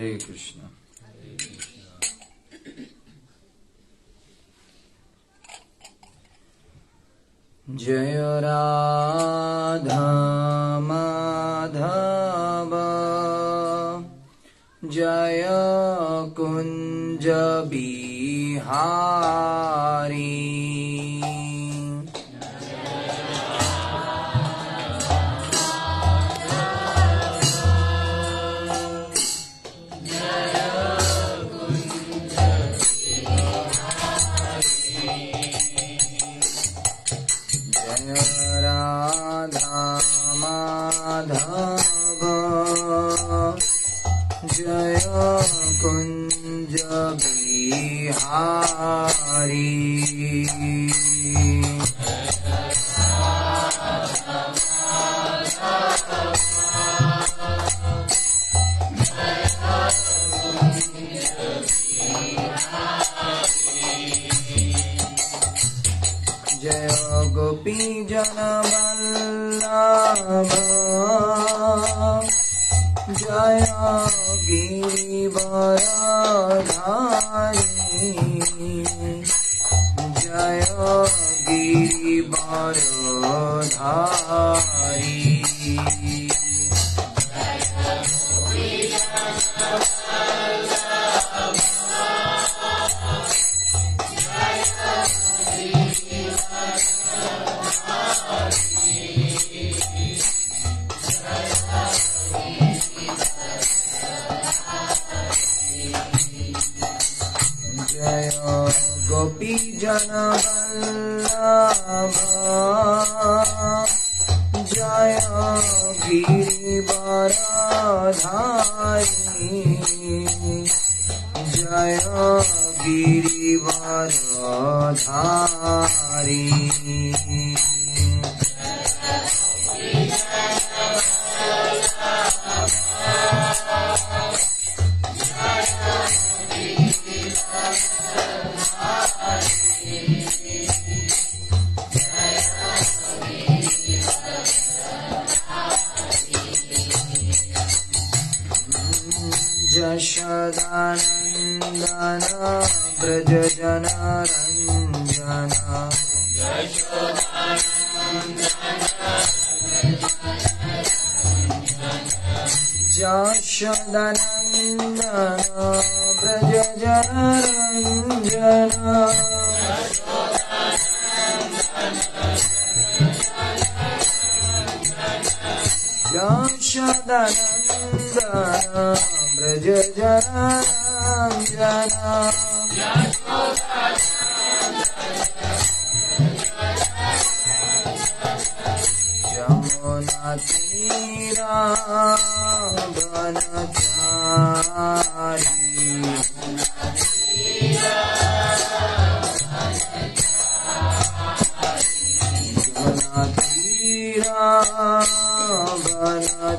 हरे कृष्ण। जय राधा माधव जय कुंज बिहारी। राधा माधव जय कुंज बिहारी। जय गोपी जन वल्लभ जय गिरिवरधारी जय गिरिवरधारी। जय गोपी जन वल्लभ जय गिरिवरधारी जय गिरिवरधारी। यशोदानंदन ब्रज जन रंजन यशोदानंदन ब्रज जन रंजन यशोदानंदन ब्रज जन रंजन यमुना तीरा वनचारी यमुना तीरा वनचारी।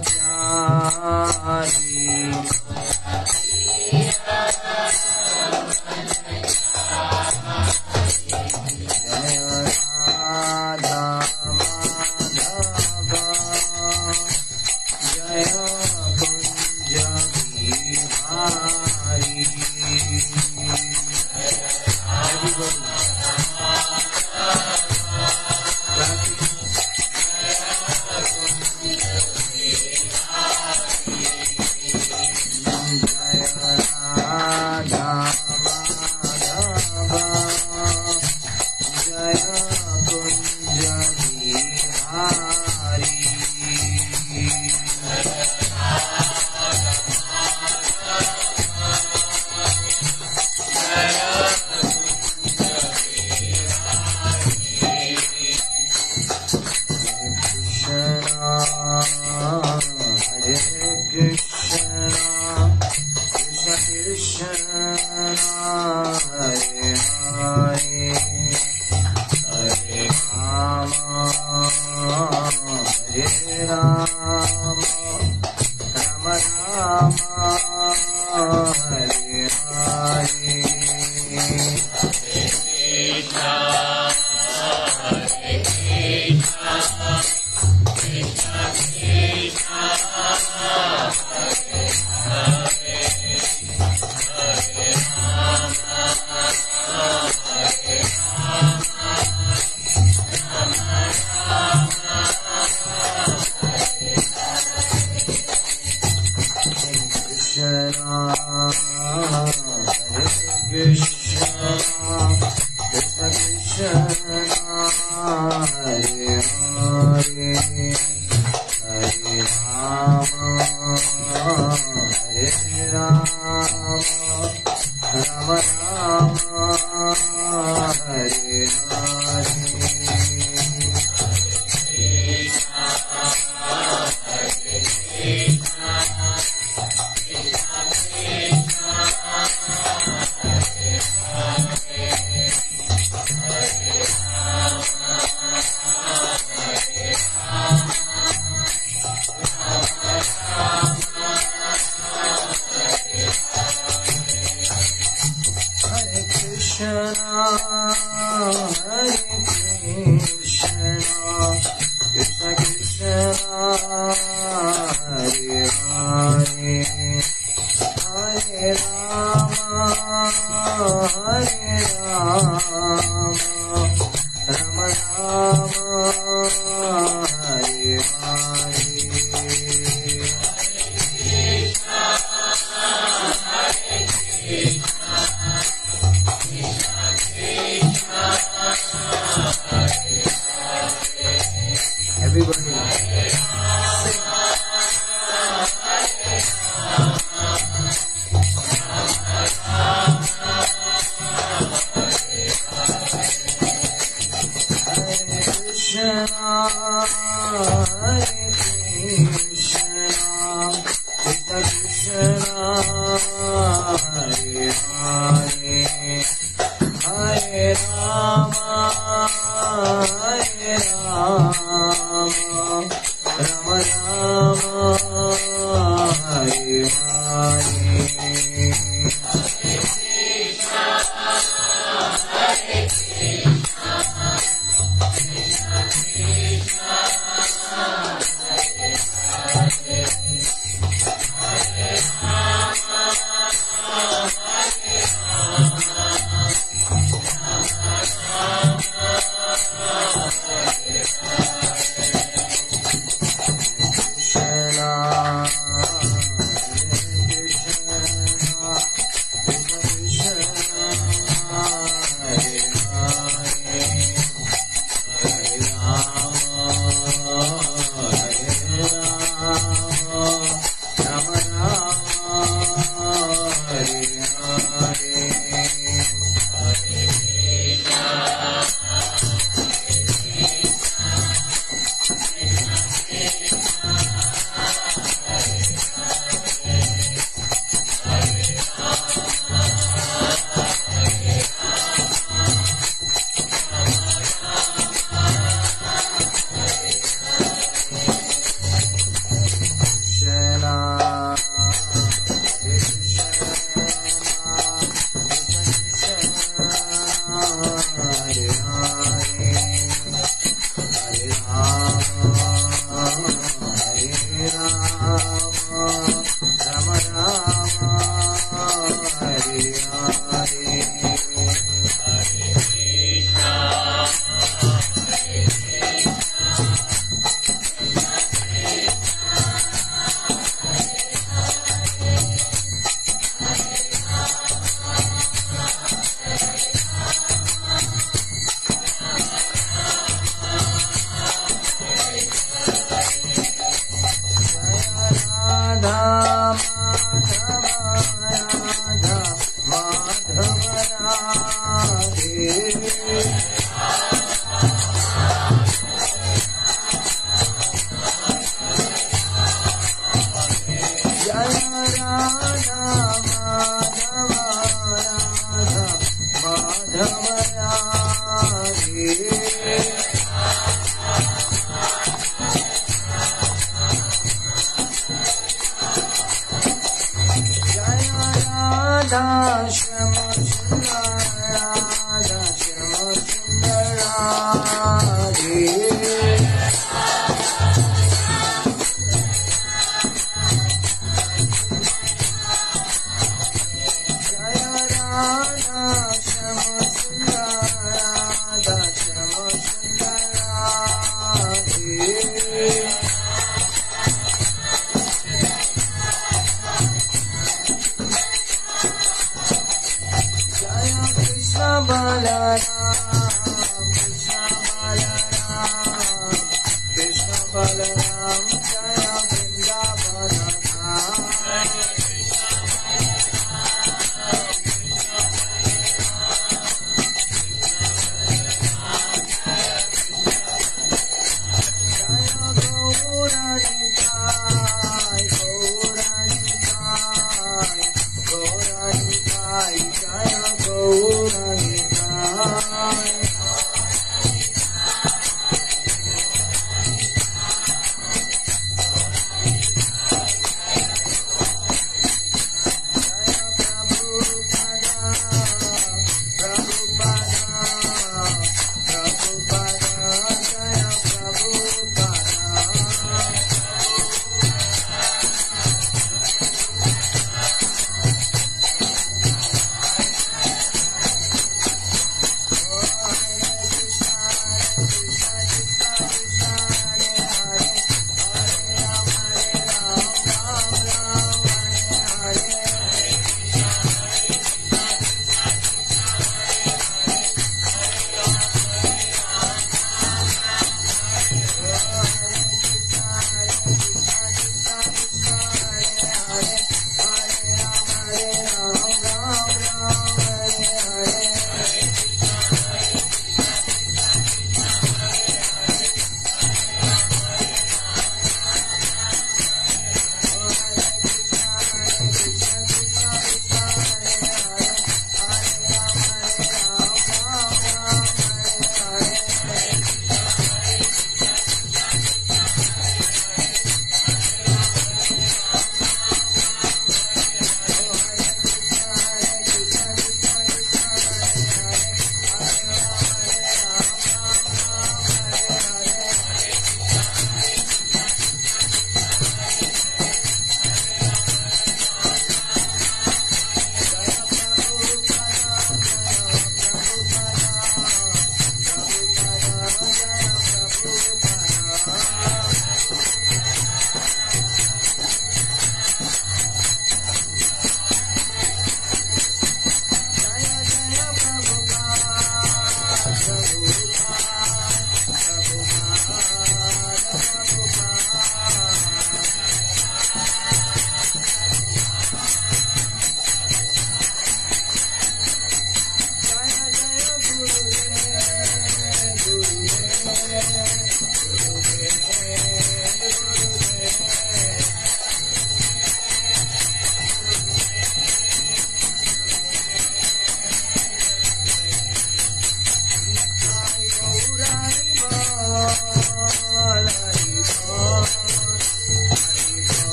Balaram Jaya Vrindavana Dham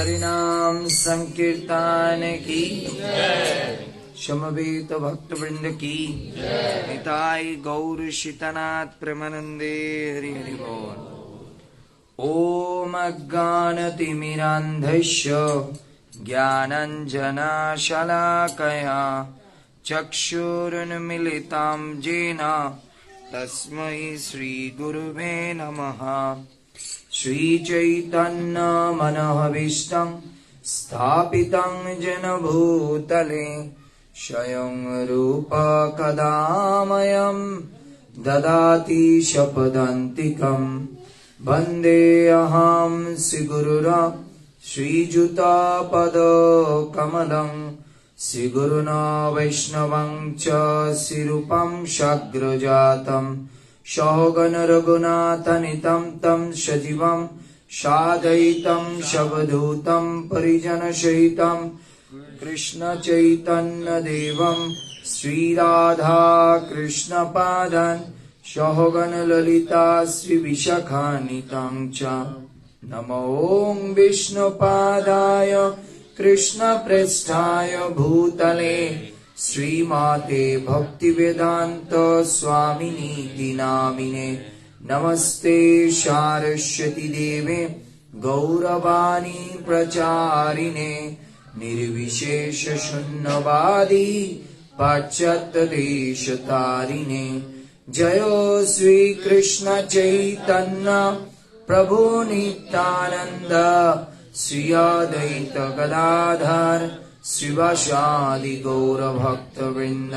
हरिनाम संकीर्तन की समवेत भक्त वृंद की निताई गौर शीतनाथ प्रेमानंदे हरि हरि बोल। ओम अज्ञानतिमिरान्धस्य ज्ञानाञ्जनशलाकया चक्षुरुन्मीलितं येन तस्मै श्रीगुरुवे नमः। श्रीचैतन्यमनोभीष्टं स्थापितं येन भूतले स्वयं रूप कदा मह्यं ददाति शपथान्तिकम्। वन्देऽहं श्रीगुरुं श्रीयुतपदकमलं श्रीगुरुन् वैष्णवं च श्रीरूपं साग्रजातं सहगण रघुनाथान्वितं तं सजीवं साद्वैतं सावधूतं परिजनसहितं कृष्ण चैतन्य देवं श्रीराधा कृष्णपादान् सहगण ललिता श्रीविशाखान्वितं च। नमो विष्णुपादाय कृष्णप्रेष्ठाय भूतले श्रीमाते भक्तिवेदांत स्वामिनीति नामिने नमस्ते सारस्वती देवे गौरवाणी प्रचारिणे निर्विशेष शून्यवादी पाश्चात्य देश तारिणे जयो श्री कृष्ण चैतन्य प्रभु नित्यानंद श्री अद्वैत गदाधर श्रीवासादि गौर भक्त वृंद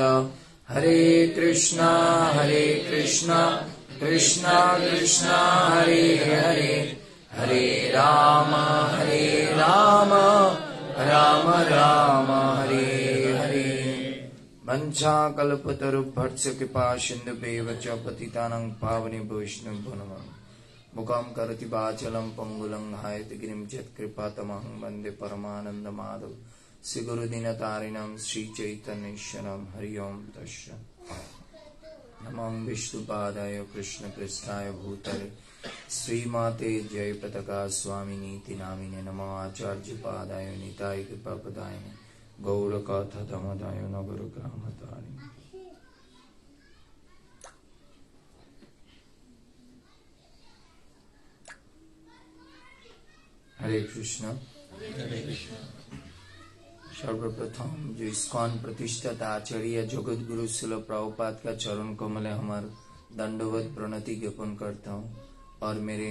हरे कृष्णा कृष्णा कृष्णा हरे हरे हरे राम राम राम हरे हरे वंशाकल्पतरुभ्यश्च कृपा सिन्धुभ्येव च पतितानां पावनेभ्यो वैष्णवेभ्यो नमः मुखं करोति वाचालं पंगुलं हायते गिरिं यत्कृपातमहं वन्दे परमानन्दमाधव श्री गुरुदीनतारिणं श्री चैतन्येश्वरं हरि ओं तस्सत् नमो विष्णुपादाय कृष्णपृष्ठाय भूतले श्रीमाते जयपताका स्वामिनीति नामिने नमो आचार्यपादाय निताय कृपापदाय गौरकथातमदाय नगरग्रामतारिणे हरे कृष्ण। सर्वप्रथम जो इस्कॉन प्रतिष्ठित आचार्य जगत गुरु श्रील प्रभुपाद का चरण कमल हमार दंडवत प्रणति ज्ञापन करता हूँ और मेरे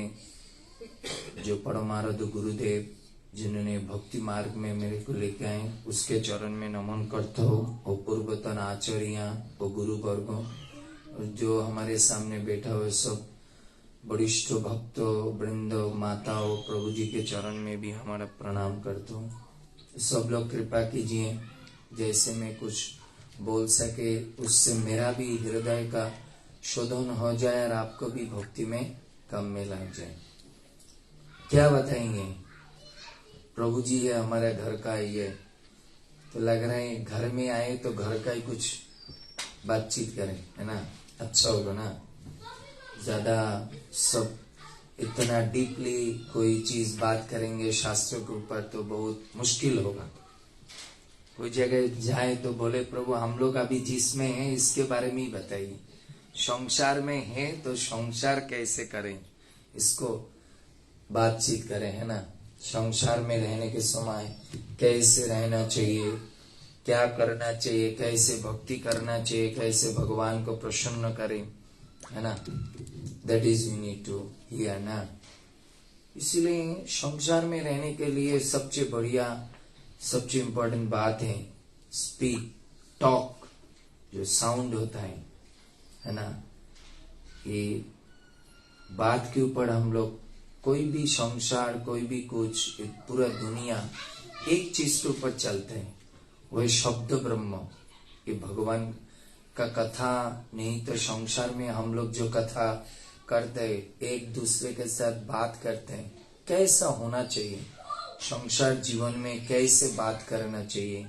जो परमाराध्य गुरुदेव जिन्होंने भक्ति मार्ग में मेरे को लेके आए उसके चरण में नमन करता हूँ और पूर्वतन आचार्य और गुरु वर्ग और जो हमारे सामने बैठा हुए सब वरिष्ठ भक्तों वृंद माताओं प्रभु जी के चरण में भी हमारा प्रणाम करता हूँ। सब लोग कृपा कीजिए जैसे मैं कुछ बोल सके उससे मेरा भी हृदय का शोधन हो जाए और आपको भी भक्ति में काम में लग जाए। क्या बताएंगे, प्रभु जी है हमारे घर का ही है तो लग रहा है घर में आए तो घर का ही कुछ बातचीत करें, है ना, अच्छा होगा ना। ज्यादा सब इतना डीपली कोई चीज बात करेंगे शास्त्र के ऊपर तो बहुत मुश्किल होगा। कोई जगह जाए तो बोले प्रभु हम लोग अभी जिसमें हैं इसके बारे में ही बताइए। संसार में है तो संसार कैसे करें इसको बातचीत करें, है ना। संसार में रहने के समय कैसे रहना चाहिए, क्या करना चाहिए, कैसे भक्ति करना चाहिए, कैसे भगवान को प्रसन्न करें, है ना। That is we need to hear ना। इसीलिए संसार में रहने के लिए सबसे बढ़िया सबसे इम्पोर्टेंट बात है स्पीक टॉक, जो साउंड होता है ना। ये बात के ऊपर हम लोग कोई भी संसार कोई भी कुछ पूरा दुनिया एक चीज के ऊपर चलते हैं, वही शब्द ब्रह्म। ये भगवान का कथा नहीं तो संसार में हम लोग जो कथा करते हैं एक दूसरे के साथ बात करते हैं, कैसा होना चाहिए संसार जीवन में, कैसे बात करना चाहिए,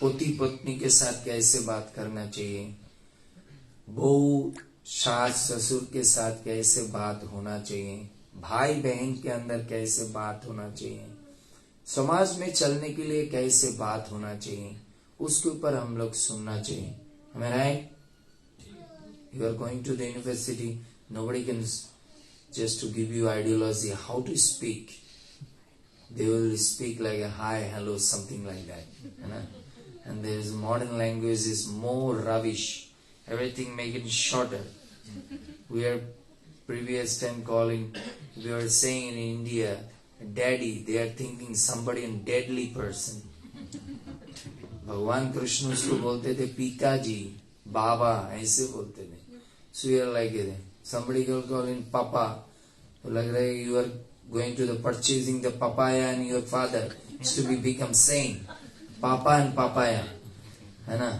पति पत्नी के साथ कैसे बात करना चाहिए, बहू सास ससुर के साथ कैसे बात होना चाहिए, भाई बहन के अंदर कैसे बात होना चाहिए, समाज में चलने के लिए कैसे बात होना चाहिए, उसके ऊपर हम लोग सुनना चाहिए। Am I right? You are going to the university, nobody can just to give you ideology how to speak. They will speak like a hi, hello, something like that. You know? And there is modern language is more rubbish. Everything make it shorter. We are previous time calling, we were saying in India, daddy, they are thinking somebody in deadly person. भगवान कृष्ण उसको बोलते थे पिताजी, बाबा, ऐसे बोलते थे। So you are like it. Somebody will call in papa. तो लग रहा है you are going to the purchasing the papaya and your father is to be become same. Papa and papaya, है ना।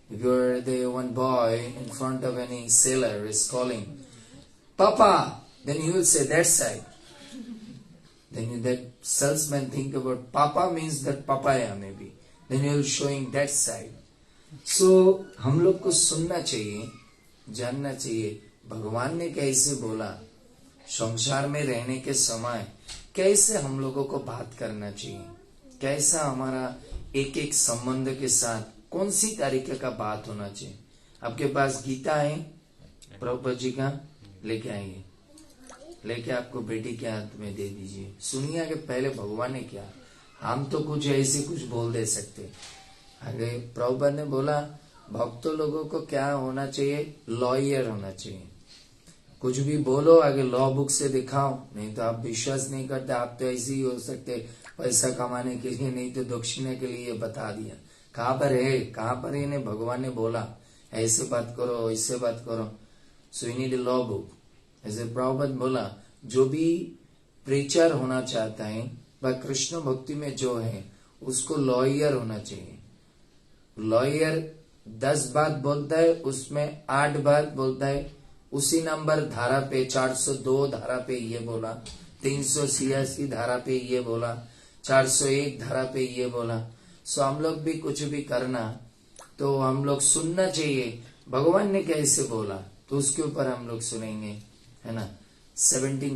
If you are the one boy in front of any seller is calling Papa, then you will say that side. Then that salesman think about Papa means that papaya maybe. Then you will showing that side. So हम लोग को सुनना चाहिए, जानना चाहिए भगवान ने कैसे बोला, संसार में रहने के समय कैसे हम लोगों को बात करना चाहिए, कैसा हमारा एक एक संबंध के साथ कौन सी तरीके का बात होना चाहिए। आपके पास गीता है, प्रभुपाद जी का लेके आएंगे, लेके आपको बेटी के हाथ में दे दीजिए, सुनिए कि पहले भगवान ने क्या। हम तो कुछ ऐसे कुछ बोल दे सकते। आगे प्रभुपाद ने बोला भक्तों लोगों को क्या होना चाहिए, लॉयर होना चाहिए। कुछ भी बोलो आगे लॉ बुक से दिखाओ, नहीं तो आप विश्वास नहीं करते। आप तो ऐसे ही हो सकते पैसा कमाने के लिए, नहीं तो दक्षिणा के लिए बता दिया। कहाँ पर है, कहाँ पर इन्हें भगवान ने बोला ऐसे बात करो, ऐसे बात करो। So you need a law book. ऐसे प्रभुपाद बोला जो भी प्रीचर होना चाहता है वह कृष्ण भक्ति में जो है उसको लॉयर होना चाहिए। लॉयर 10 बात बोलता है, उसमें 8 बात बोलता है उसी नंबर धारा पे, 402 धारा पे ये बोला, 386 धारा पे ये बोला, 401 धारा पे ये बोला। सो हम लोग भी कुछ भी करना तो हम लोग सुनना चाहिए भगवान ने कैसे बोला, तो उसके ऊपर हम लोग सुनेंगे, है ना। 17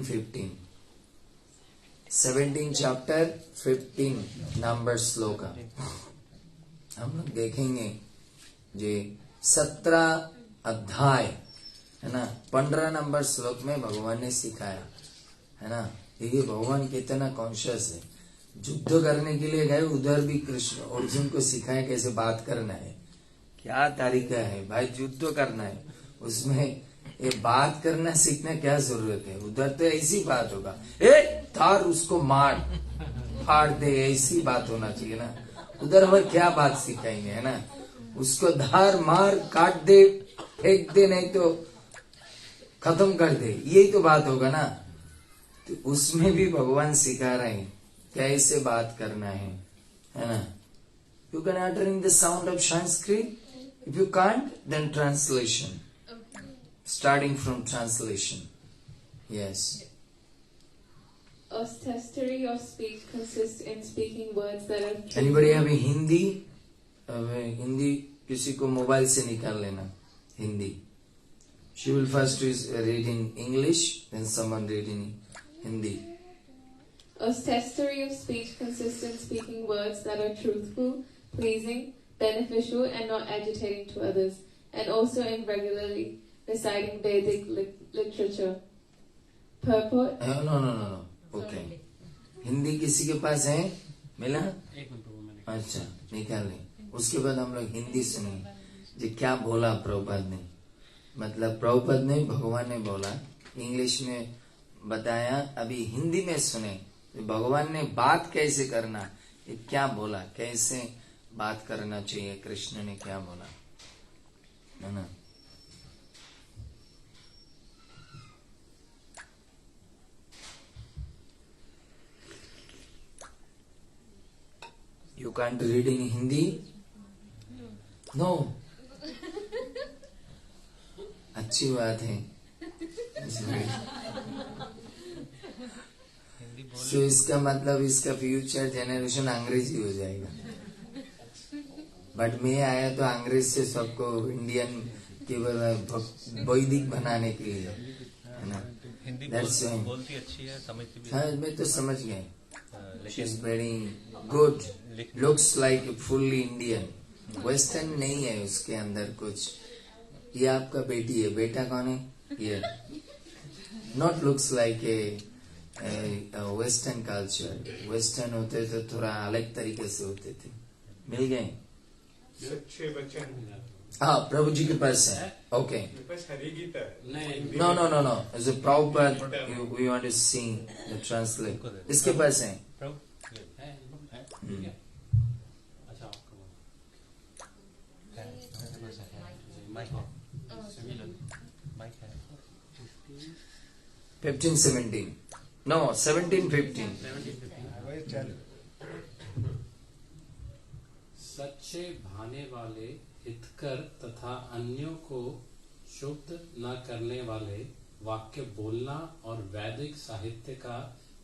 चैप्टर 15 नंबर श्लोक हम लोग देखेंगे। जे 17 अध्याय है ना, 15 नंबर श्लोक में भगवान ने सिखाया, है ना। देखिए भगवान कितना कॉन्शियस है। युद्ध करने के लिए गए, उधर भी कृष्ण अर्जुन को सिखाया कैसे बात करना है, क्या तरीका है भाई, युद्ध करना है उसमें ये बात करना सीखना क्या जरूरत है। उधर तो ऐसी बात होगा, ए तार उसको मार फाड़ दे, ऐसी बात होना चाहिए ना। उधर हमें क्या बात सिखाएंगे, है ना। उसको धार मार काट दे, फेंक दे, नहीं तो खत्म कर दे, यही तो बात होगा ना। तो उसमें भी भगवान सिखा रहे हैं कैसे बात करना है ना। You can uttering the sound of Sanskrit, if you can't then translation, starting from translation. Yes. Ostestory of speech consists in speaking words that are true. Anybody have a Hindi? Hindi किसी को मोबाइल से निकाल लेना Hindi. She will first read in English, then someone read in Hindi. Ostestory of speech consists in speaking words that are truthful, pleasing, beneficial, and not agitating to others, and also in regularly reciting Vedic literature. Purport? No. Okay. Hindi किसी के पास है? मिला? अच्छा, निकाल लें। उसके बाद हम लोग हिंदी सुनेंगे जी क्या बोला प्रभुपाद ने। मतलब प्रभुपाद ने भगवान ने बोला, इंग्लिश में बताया, अभी हिंदी में सुने भगवान ने बात कैसे करना, ये क्या बोला, कैसे बात करना चाहिए, कृष्ण ने क्या बोला, है ना। You can't read in Hindi? No. अच्छी बात है। So इसका मतलब इसका फ्यूचर जनरेशन अंग्रेजी हो जाएगा। बट मैं आया तो अंग्रेज से सबको इंडियन केवल वैदिक बनाने के लिए, है ना। हिंदी बोलती अच्छी है, समझती भी। हाँ, मैं तो समझ गए। She is very good, looks like fully Indian, western नहीं है उसके अंदर कुछ। ये आपका बेटी है, बेटा कौन है ये, not looks like a western culture. Western होते तो थोड़ा अलग तरीके से होते थे। मिल गए सच्चे बचन। हाँ, प्रभु जी के पास है। Okay, no as a proper we want to see the translate. इसके पास है। फिफ्टीन 17 नो 17 15 सच्चे भाने वाले, हितकर तथा अन्यों को क्षुब्ध न करने वाले वाक्य बोलना और वैदिक साहित्य का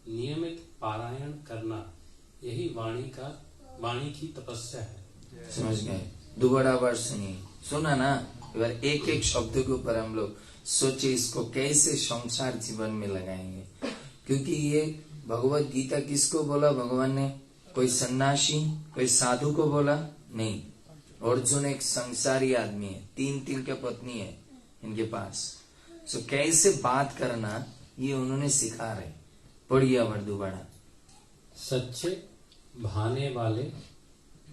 नियमित पारायण करना, यही वाणी की तपस्या है। समझ गए? दोबारा वर्ष सुनिए, सुना ना। एक एक शब्द के ऊपर हम लोग सोचे इसको कैसे संसार जीवन में लगाएंगे, क्योंकि ये भगवत गीता किसको बोला भगवान ने? कोई सन्यासी, कोई साधु को बोला नहीं, अर्जुन एक संसारी आदमी है, 3 के पत्नी है इनके पास। सो कैसे बात करना ये उन्होंने सिखा रहे। पढ़िए और दोबारा। सच्चे भाने वाले,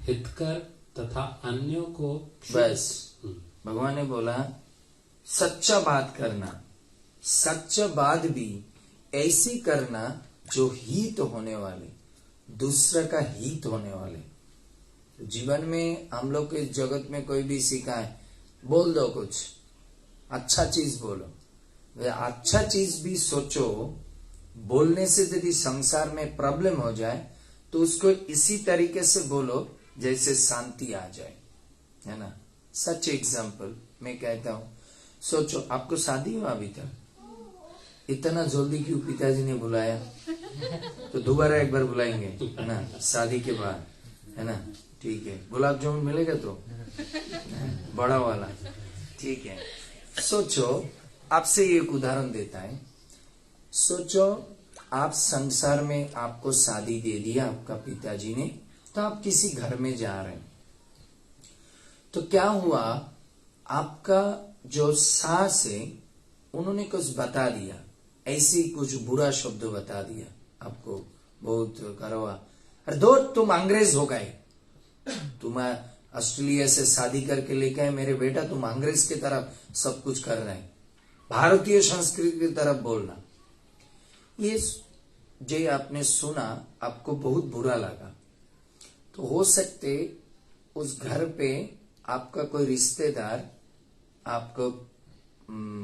हितकर तथा अन्यों को बस भगवान ने बोला सच्चा बात करना, सच्चा बात भी ऐसी करना जो हित होने वाले, दूसरे का हित होने वाले। जीवन में हम लोग के जगत में कोई भी सीखा है, बोल दो कुछ अच्छा चीज बोलो। वे अच्छा चीज भी सोचो, बोलने से यदि संसार में प्रॉब्लम हो जाए तो उसको इसी तरीके से बोलो जैसे शांति आ जाए, है ना। सच एग्जाम्पल मैं कहता हूं, सोचो आपको शादी हुआ अभी तक, इतना जल्दी क्यों पिताजी ने बुलाया? तो दोबारा एक बार बुलाएंगे, है ना, शादी के बाद, है ना। ठीक है, गुलाब जामुन मिलेगा तो बड़ा वाला, ठीक है। सोचो, आपसे एक उदाहरण देता है। सोचो आप संसार में आपको शादी दे दिया आपका पिताजी ने, तो आप किसी घर में जा रहे हैं, तो क्या हुआ, आपका जो सास है उन्होंने कुछ बता दिया, ऐसी कुछ बुरा शब्द बता दिया आपको, बहुत करवा, अरे दो तुम अंग्रेज हो गए, तुम ऑस्ट्रेलिया से शादी करके लेके आए मेरे बेटा, तुम अंग्रेज की तरफ सब कुछ कर रहे हैं, भारतीय संस्कृति की तरफ बोलना। ये जो आपने सुना आपको बहुत बुरा लगा, तो हो सकते उस घर पे आपका कोई रिश्तेदार आपको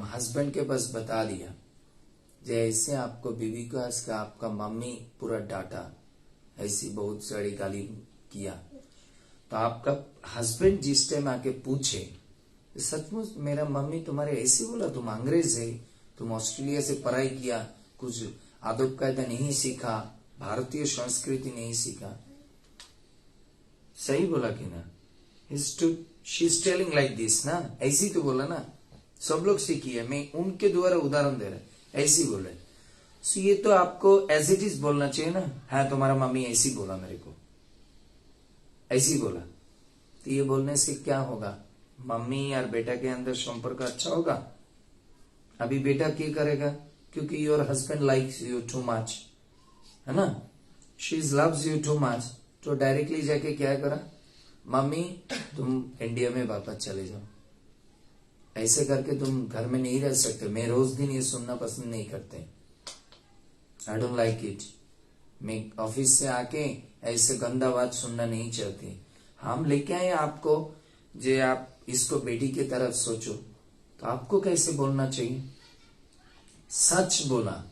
हस्बैंड के पास बता दिया, जैसे आपको बीवी को का आपका मम्मी पूरा डांटा, ऐसी बहुत सारी गाली किया, तो आपका हस्बैंड जिस टाइम आके पूछे सचमुच मेरा मम्मी तुम्हारे ऐसे बोला, तुम अंग्रेज है, तुम ऑस्ट्रेलिया से पढ़ाई किया, कुछ आदब कायदा नहीं सीखा, भारतीय संस्कृति नहीं सीखा, सही बोला कि ना? She is telling like this ना, ऐसी तो बोला ना, सब लोग सीखी है, मैं उनके द्वारा उदाहरण दे रहा, ऐसी बोले। सो ये तो आपको एज इट इज बोलना चाहिए ना, हाँ तुम्हारा मम्मी ऐसी बोला मेरे को, ऐसी बोला, तो ये बोलने से क्या होगा, मम्मी और बेटा के अंदर संपर्क अच्छा होगा? अभी बेटा क्या करेगा, क्योंकि your husband likes you too much, है ना, she loves you too much, तो डायरेक्टली जाके क्या करा, मम्मी तुम इंडिया में वापस चले जाओ, ऐसे करके तुम घर में नहीं रह सकते, मैं रोज दिन ये सुनना पसंद नहीं करते, आई डोंट लाइक इट, मैं ऑफिस से आके ऐसे गंदा बात सुनना नहीं चाहती। हम लेके आए आपको, जे आप इसको बेटी की तरफ सोचो, तो आपको कैसे बोलना चाहिए? सच बोला,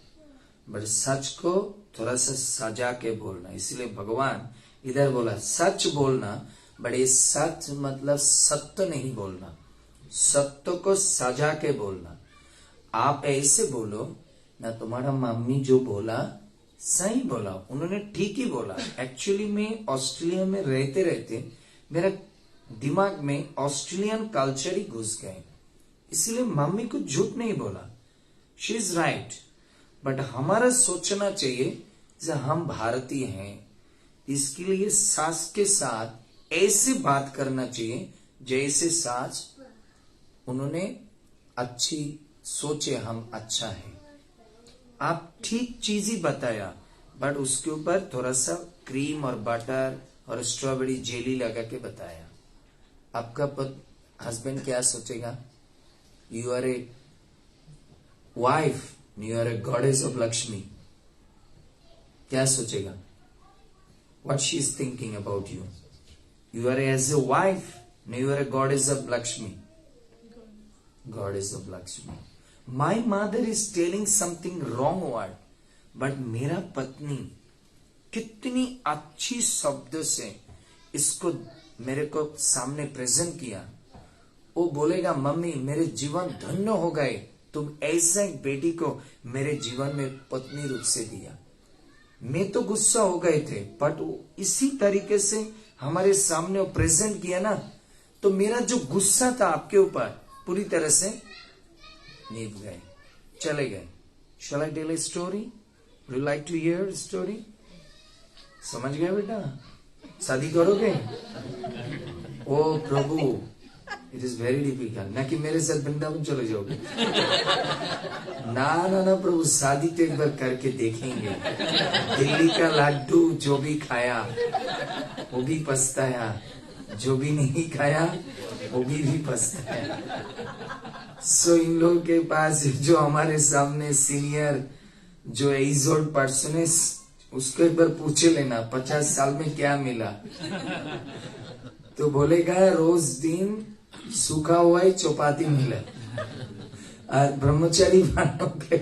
बट सच को थोड़ा सा सजा के बोलना, इसलिए भगवान इधर बोला सच बोलना, बड़े सच मतलब सत्य नहीं बोलना, सत्य को सजा के बोलना। आप ऐसे बोलो ना, तुम्हारा मम्मी जो बोला सही बोला, उन्होंने ठीक ही बोला। एक्चुअली में ऑस्ट्रेलिया में रहते रहते मेरा दिमाग में ऑस्ट्रेलियन कल्चर ही घुस गए, इसलिए मम्मी को झूठ नहीं बोला, शी इज राइट। बट हमारा सोचना चाहिए जब हम भारतीय हैं, इसके लिए सास के साथ ऐसे बात करना चाहिए जैसे सास उन्होंने अच्छी सोचे, हम अच्छा है। आप ठीक चीज ही बताया, बट उसके ऊपर थोड़ा सा क्रीम और बटर और स्ट्रॉबेरी जेली लगा के बताया। आपका हस्बैंड क्या सोचेगा? You are a wife, you are a goddess of Lakshmi, क्या सोचेगा? What she is thinking about you? You are as a wife, you are a goddess of Lakshmi, goddess of Lakshmi. My mother is telling something wrong word, but मेरा पत्नी कितनी अच्छी शब्द से इसको मेरे को सामने प्रेजेंट किया, वो बोलेगा मम्मी मेरे जीवन धन्य हो गए, तुम ऐसा एक बेटी को मेरे जीवन में पत्नी रूप से दिया। मैं तो गुस्सा हो गए थे, बट इसी तरीके से हमारे सामने प्रेजेंट किया ना, तो मेरा जो गुस्सा था आपके ऊपर पूरी तरह से नीप गए, चले गए। Shall I tell a story? Would you like to hear a story? समझ गए बेटा? शादी करोगे? ओ प्रभु, इट इज वेरी डिफिकल्ट। ना कि मेरे साथ वृंदावन चले जाओगे। ना ना ना प्रभु, शादी तो एक बार करके देखेंगे। दिल्ली का लड्डू जो भी खाया वो भी पछताया, जो भी नहीं खाया वो भी पछताया। सो इन लोगों के पास जो हमारे सामने सीनियर जो एजोल्ड पर्सन है, उसको एक बार पूछे लेना 50 साल में क्या मिला, तो बोलेगा रोज दिन सूखा हुआ ही चपाती मिला। और ब्रह्मचारी वालों के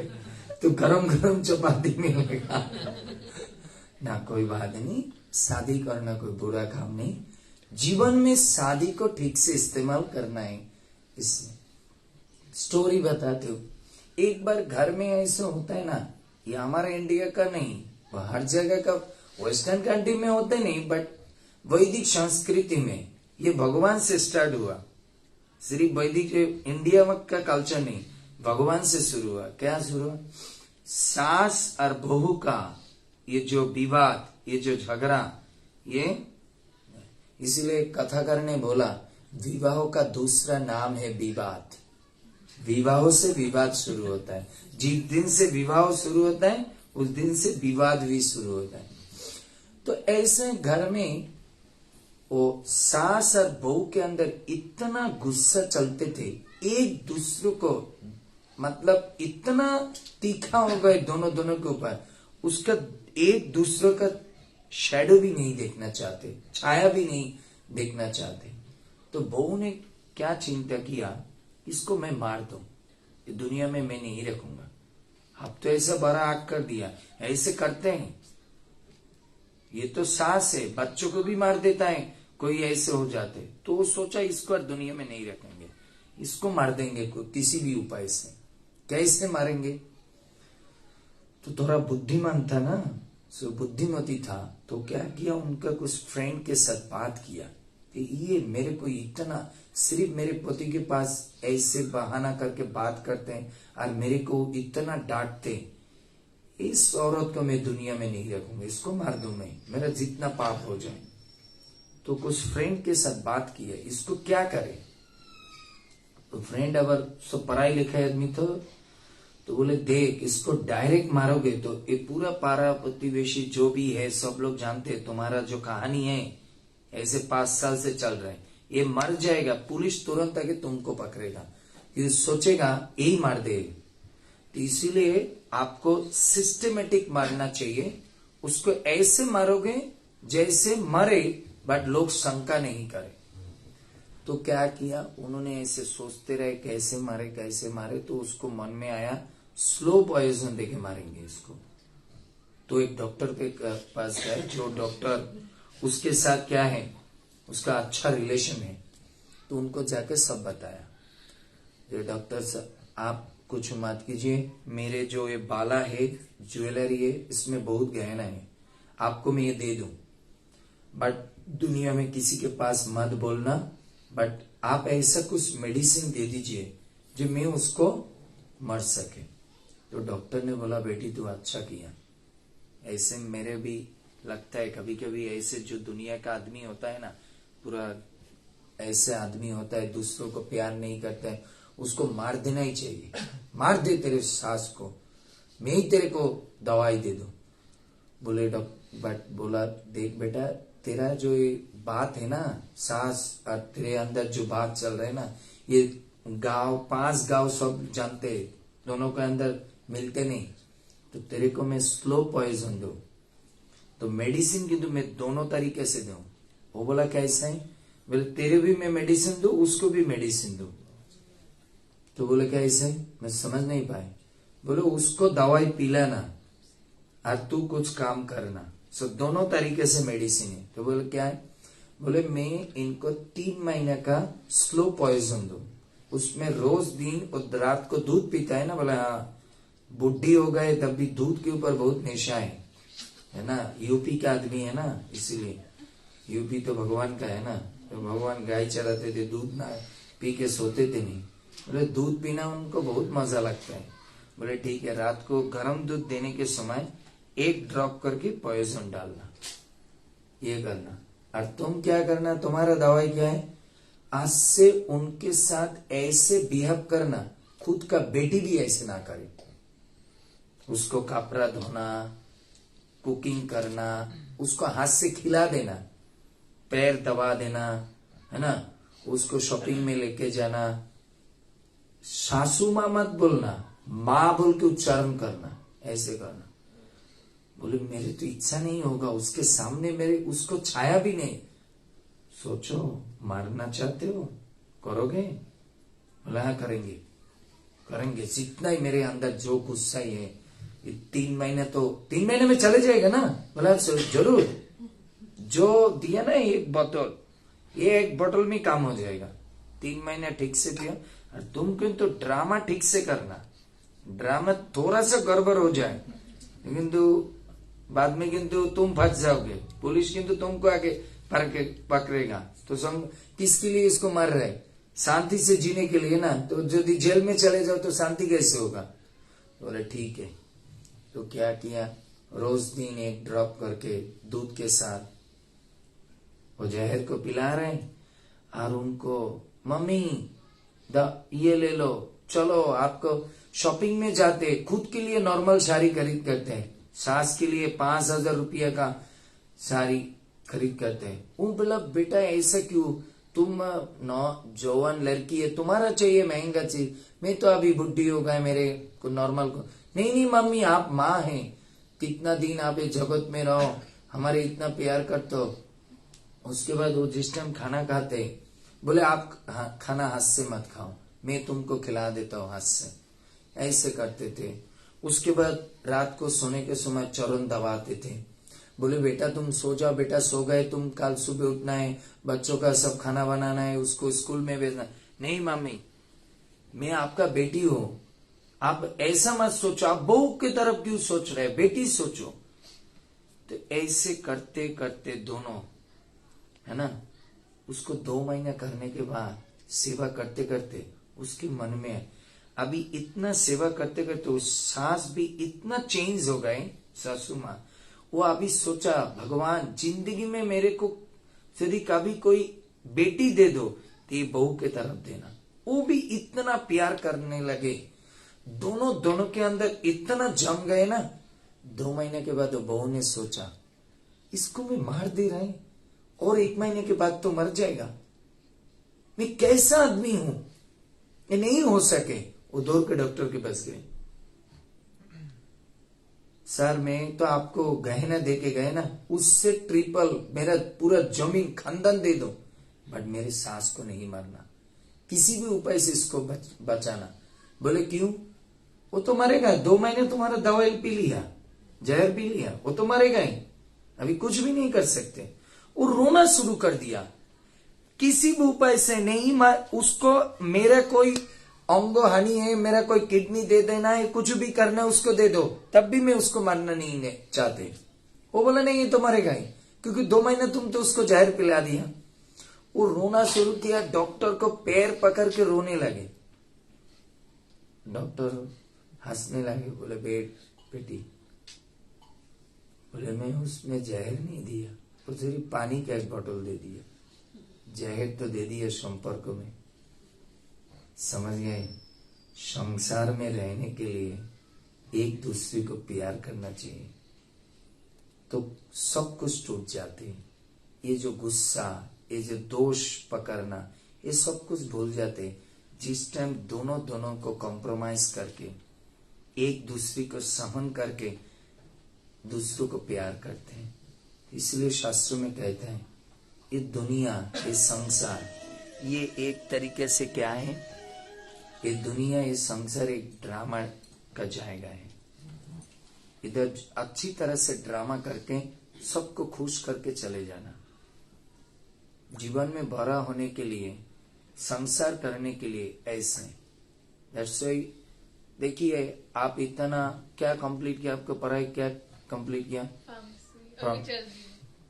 तो गरम गरम चपाती मिलेगा ना। कोई बात नहीं, शादी करना कोई बुरा काम नहीं। जीवन में शादी को ठीक से इस्तेमाल करना है। इसमें स्टोरी बताते हो, एक बार घर में ऐसा होता है ना, ये हमारा इंडिया का नहीं, हर जगह का वेस्टर्न कंट्री में होता नहीं, बट वैदिक संस्कृति में ये भगवान से स्टार्ट हुआ। सिर्फ वैदिक इंडिया का कल्चर नहीं, भगवान से शुरू हुआ। क्या शुरू हुआ? सास और बहू का ये जो विवाद, ये जो झगड़ा, ये इसीलिए कथाकार ने बोला विवाह का दूसरा नाम है विवाद। विवाह से विवाद शुरू होता है। जिस दिन से विवाह शुरू होता है उस दिन से विवाद भी शुरू होता है। तो ऐसे घर में वो सास और बहू के अंदर इतना गुस्सा चलते थे, एक दूसरे को मतलब इतना तीखा हो गए दोनों के ऊपर, उसका एक दूसरे का शैडो भी नहीं देखना चाहते, छाया भी नहीं देखना चाहते। तो बहू ने क्या चिंता किया, इसको मैं मार दूं, ये दुनिया में मैं नहीं रखूंगा। अब तो ऐसा बड़ा आग कर दिया, ऐसे करते हैं, ये तो सास है, बच्चों को भी मार देता है, कोई ऐसे हो जाते। तो वो सोचा इसको दुनिया में नहीं रखेंगे, इसको मार देंगे किसी भी उपाय से। कैसे मारेंगे? तो थोड़ा बुद्धिमान था ना, सो बुद्धिमती था, तो क्या किया, उनका कुछ फ्रेंड के साथ बात किया कि ये मेरे को इतना, सिर्फ मेरे पति के पास ऐसे बहाना करके बात करते हैं और मेरे को इतना डांटते, इस औरत को मैं दुनिया में नहीं रखूंगा, इसको मार दूं मैं, मेरा जितना पाप हो जाए। तो कुछ फ्रेंड के साथ बात की है, इसको क्या करे। तो फ्रेंड अगर सब पढ़ाई लिखाई आदमी तो बोले देख, इसको डायरेक्ट मारोगे तो ये पूरा पारा प्रतिवेशी जो भी है सब लोग जानते हैं, तुम्हारा जो कहानी है ऐसे 5 साल से चल रहा है, ये मर जाएगा, पुलिस तुरंत आके तुमको पकड़ेगा, ये सोचेगा यही मार दे। तो इसीलिए आपको सिस्टमेटिक मारना चाहिए, उसको ऐसे मारोगे जैसे मरे बट लोग शंका नहीं करे। तो क्या किया उन्होंने, ऐसे सोचते रहे कैसे मारे, तो उसको मन में आया स्लो पॉइजन देके मारेंगे इसको। तो एक डॉक्टर के पास गए, जो डॉक्टर उसके साथ क्या है, उसका अच्छा रिलेशन है, तो उनको जाके सब बताया। जो डॉक्टर साहब आप कुछ मत कीजिए, मेरे जो ये बाला है, ज्वेलरी है, इसमें बहुत गहना है, आपको मैं ये दे दूं, बट दुनिया में किसी के पास मत बोलना, बट आप ऐसा कुछ मेडिसिन दे दीजिए जो मैं उसको मर सके। तो डॉक्टर ने बोला बेटी तू अच्छा किया, ऐसे मेरे भी लगता है कभी कभी ऐसे जो दुनिया का आदमी होता है ना, पूरा ऐसे आदमी होता है, दूसरों को प्यार नहीं करता है, उसको मार देना ही चाहिए। मार दे तेरे सास को, मैं ही तेरे को दवाई दे दूं। बोले बट बोला देख बेटा, तेरा जो ये बात है ना, सास और तेरे अंदर जो बात चल रहा है ना, ये 5 गांव सब जानते हैं, दोनों के अंदर मिलते नहीं, तो तेरे को मैं स्लो पॉइजन दूं, तो मेडिसिन की तो मैं दोनों तरीके से दूं। वो बोला कैसे है? बोले तेरे भी मैं मेडिसिन दूं, उसको भी मेडिसिन दूं। तो बोले कैसे? मैं समझ नहीं पाए। बोले उसको दवाई पिलाना और तू कुछ काम करना, सो दोनों तरीके से मेडिसिन है। तो बोले क्या है? बोले मैं इनको 3 महीने का स्लो पॉइजन दूं, उसमें रोज दिन और रात को दूध पीता है ना। बोला हाँ, बुढ़ी हो गए तब भी दूध के ऊपर बहुत नशा है ना, यूपी का आदमी है ना, इसीलिए यूपी तो भगवान का है ना, तो भगवान गाय चराते थे, दूध ना पी के सोते थे नहीं। बोले दूध पीना उनको बहुत मजा लगता है। बोले ठीक है, रात को गर्म दूध देने के समय 1 ड्रॉप करके पॉइजन डालना, ये करना। और तुम क्या करना, तुम्हारा दवाई क्या है? आज से उनके साथ ऐसे बिहेव करना, खुद का बेटी भी ऐसे ना करे। उसको कपड़ा धोना, कुकिंग करना, उसको हाथ से खिला देना, पैर दबा देना, है ना, उसको शॉपिंग में लेके जाना, सासू माँ मत बोलना, माँ बोल के उच्चारण करना, ऐसे करना। बोले मेरे तो इच्छा नहीं होगा, उसके सामने मेरे उसको छाया भी नहीं। सोचो, मारना चाहते हो, करोगे? बोला हाँ करेंगे, करेंगे। जितना ही मेरे अंदर जो गुस्सा ही है, 3 महीने तो 3 महीने में चले जाएगा ना। बोला जरूर, जो दिया ना एक बोतल, ये एक बोतल में काम हो जाएगा। 3 महीने ठीक से दिया। और तुम किंतु ड्रामा ठीक से करना, ड्रामा थोड़ा सा गड़बड़ हो जाए किंतु बाद में किंतु तुम फंस जाओगे, पुलिस किंतु तुमको आगे पकड़ेगा। तो किसके लिए इसको मार रहे? शांति से जीने के लिए ना। तो यदि जेल में चले जाओ तो शांति कैसे होगा? बोले ठीक है। तो क्या किया, रोज दिन 1 ड्रॉप करके दूध के साथ वो जहर को पिला रहे और उनको मम्मी ये ले लो, चलो आपको शॉपिंग में जाते, खुद के लिए नॉर्मल साड़ी खरीद करते हैं, सास के लिए 5,000 रुपया का साड़ी खरीद करते हैं। वो बोला बेटा ऐसा क्यों, तुम जवान लड़की है, तुम्हारा चाहिए महंगा चीज, मैं तो अभी बुढ़ी हो गए, मेरे को नॉर्मल को नहीं मम्मी आप माँ हैं, कितना दिन आप इस जगत में रहो, हमारे इतना प्यार करते हो। उसके बाद वो जिस टाइम खाना खाते बोले आप खाना हाथ से मत खाओ, मैं तुमको खिला देता हूँ हाथ से, ऐसे करते थे। उसके बाद रात को सोने के समय चरण दबाते थे। बोले बेटा तुम सो जाओ, बेटा सो गए, तुम कल सुबह उठना है, बच्चों का सब खाना बनाना है, उसको स्कूल में भेजना। नहीं मम्मी, मैं आपका बेटी हूँ, आप ऐसा मत सोचो, आप बहू की तरफ क्यों सोच रहे, बेटी सोचो। तो ऐसे करते करते दोनों, है ना, उसको 2 महीने करने के बाद सेवा करते करते उसके मन में अभी इतना सेवा करते करते उस सास भी इतना चेंज हो गए, सासू माँ। वो अभी सोचा भगवान जिंदगी में मेरे को यदि कभी कोई बेटी दे दो तो ये बहू के तरफ देना। वो भी इतना प्यार करने लगे, दोनों के अंदर इतना जम गए ना। 2 महीने के बाद बहू ने सोचा इसको मैं मार दे रहा है और 1 महीने के बाद तो मर जाएगा, मैं कैसा आदमी हूं, ये नहीं हो सके। वो दौड़ के डॉक्टर के पास गए, सर मैं तो आपको गहना दे के गए ना, उससे ट्रिपल मेरा पूरा जमीन खानदान दे दो, बट मेरे सास को नहीं मारना, किसी भी उपाय से इसको बचाना। बोले क्यों? वो तो मरेगा, 2 महीने तुम्हारा दवाई पी लिया, जहर पी लिया, वो तो मरेगा ही, अभी कुछ भी नहीं कर सकते। वो रोना शुरू कर दिया, किसी भी उपाय से नहीं मार उसको, मेरा कोई अंगो हानि है, मेरा कोई किडनी दे देना है, कुछ भी करना है उसको दे दो, तब भी मैं उसको मारना नहीं चाहते। वो बोला नहीं ये तो मरेगा ही, क्योंकि 2 महीने तुम तो उसको जहर पिला दिया। वो रोना शुरू किया, डॉक्टर को पैर पकड़ के रोने लगे। डॉक्टर हंसने लगे, बोले बेटी, बोले मैं उसमें जहर नहीं दिया, वो सिर्फ पानी का 1 बोतल दे दिया, जहर तो दे दिया संपर्क में। समझ गए? संसार में रहने के लिए एक दूसरे को प्यार करना चाहिए, तो सब कुछ टूट जाते हैं। ये जो गुस्सा, ये जो दोष पकड़ना, ये सब कुछ भूल जाते हैं जिस टाइम दोनों को कॉम्प्रोमाइज करके, एक दूसरे को सहन करके दूसरों को प्यार करते हैं। इसलिए शास्त्रों में कहते हैं ये दुनिया, ये संसार, ये एक तरीके से क्या है, ये दुनिया, ये संसार एक ड्रामा का जाएगा है। इधर अच्छी तरह से ड्रामा करके सबको खुश करके चले जाना। जीवन में भरा होने के लिए, संसार करने के लिए ऐसे। दैट्स व्हाई देखिए, आप इतना क्या कंप्लीट किया, आपको पढ़ाई क्या कंप्लीट किया?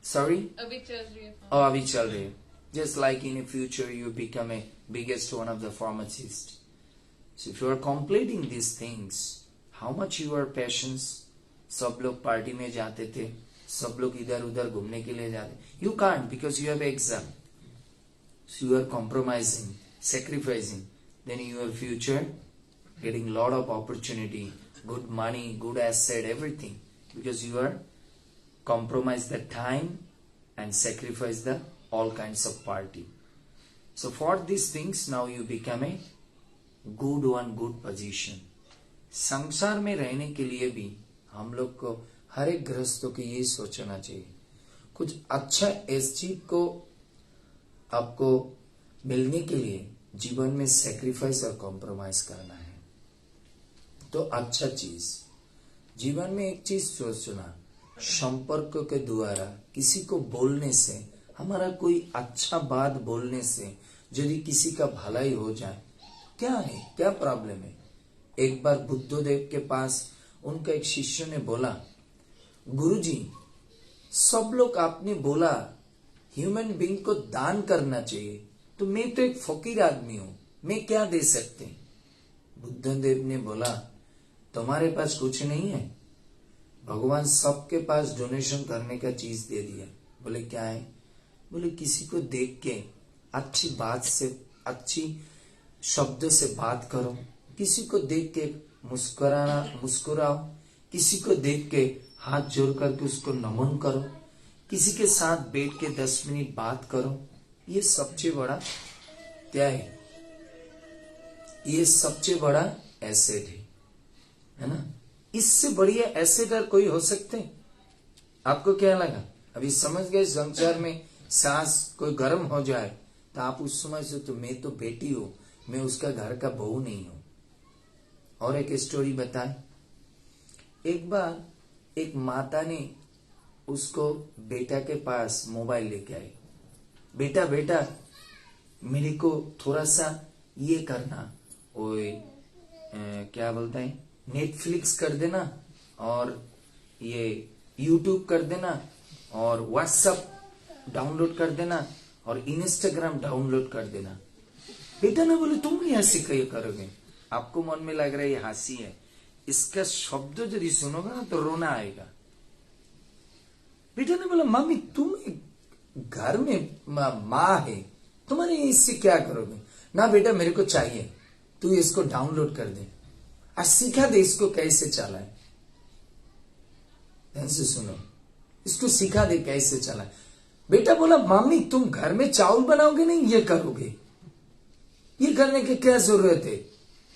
Sorry? अभी चल रही है। Oh, अभी चल रही है। Just like in the future you become a biggest one of the pharmacist. So if you are completing these things, how much you are patience? सब लोग पार्टी में जाते थे, सब लोग इधर उधर घूमने के लिए जाते। You can't because you have exam. so you are compromising, sacrificing, then your future getting lot of opportunity, good money, good asset, everything, because you are compromise the time and sacrifice the all kinds of party. So for these things now you become a good one, good position. संसार में रहने के लिए भी हम लोग को हर एक गृहस्थों को यही सोचना चाहिए, कुछ अच्छा इस चीज को आपको मिलने के लिए जीवन में सेक्रीफाइस और कॉम्प्रोमाइज करना है। तो अच्छा चीज जीवन में एक चीज सोचना, संपर्क के द्वारा किसी को बोलने से, हमारा कोई अच्छा बात बोलने से यदि किसी का भलाई हो जाए, क्या है, क्या प्रॉब्लम है। एक बार बुद्धदेव के पास उनका एक शिष्य ने बोला, गुरुजी सब लोग आपने बोला ह्यूमन बीइंग को दान करना चाहिए, तो मैं तो एक फकीर आदमी हूं, मैं क्या दे सकते। बुद्धदेव ने बोला, तुम्हारे पास कुछ नहीं है, भगवान सबके पास डोनेशन करने का चीज दे दिया। बोले क्या है? बोले किसी को देख के अच्छी बात से, अच्छी शब्द से बात करो, किसी को देख के मुस्कुराओ, किसी को देख के हाथ जोड़ करके उसको नमन करो, किसी के साथ बैठ के 10 मिनट बात करो। ये सबसे बड़ा क्या है? ये सबसे बड़ा एसेट है ना। इससे बढ़िया एसेट और कोई हो सकते? आपको क्या लगा? अभी समझ गए, संसार में सांस कोई गर्म हो जाए तो आप उस समय से, तो मैं तो बेटी हूं, मैं उसका घर का बहू नहीं हूं। और एक स्टोरी बताए, एक बार एक माता ने उसको बेटा के पास मोबाइल लेके आई, बेटा बेटा मेरे को थोड़ा सा ये करना, ओए क्या बोलते हैं, नेटफ्लिक्स कर देना, और ये यूट्यूब कर देना, और व्हाट्सएप डाउनलोड कर देना, और इंस्टाग्राम डाउनलोड कर देना। बेटा ने बोले तुम भी ऐसे कहीं करोगे? आपको मन में लग रहा है ये हंसी है, इसका शब्द यदि सुनोगे ना तो रोना आएगा। बेटा ने बोला, मम्मी तुम घर में माँ है, तुम्हारे इससे क्या करोगे? ना बेटा मेरे को चाहिए, तू इसको डाउनलोड कर दे और सिखा दे इसको कैसे चलाए। ध्यान से सुनो, इसको सिखा दे कैसे चलाए। बेटा बोला, मम्मी तुम घर में चावल बनाओगे नहीं, ये करोगे, ये करने की क्या जरूरत है?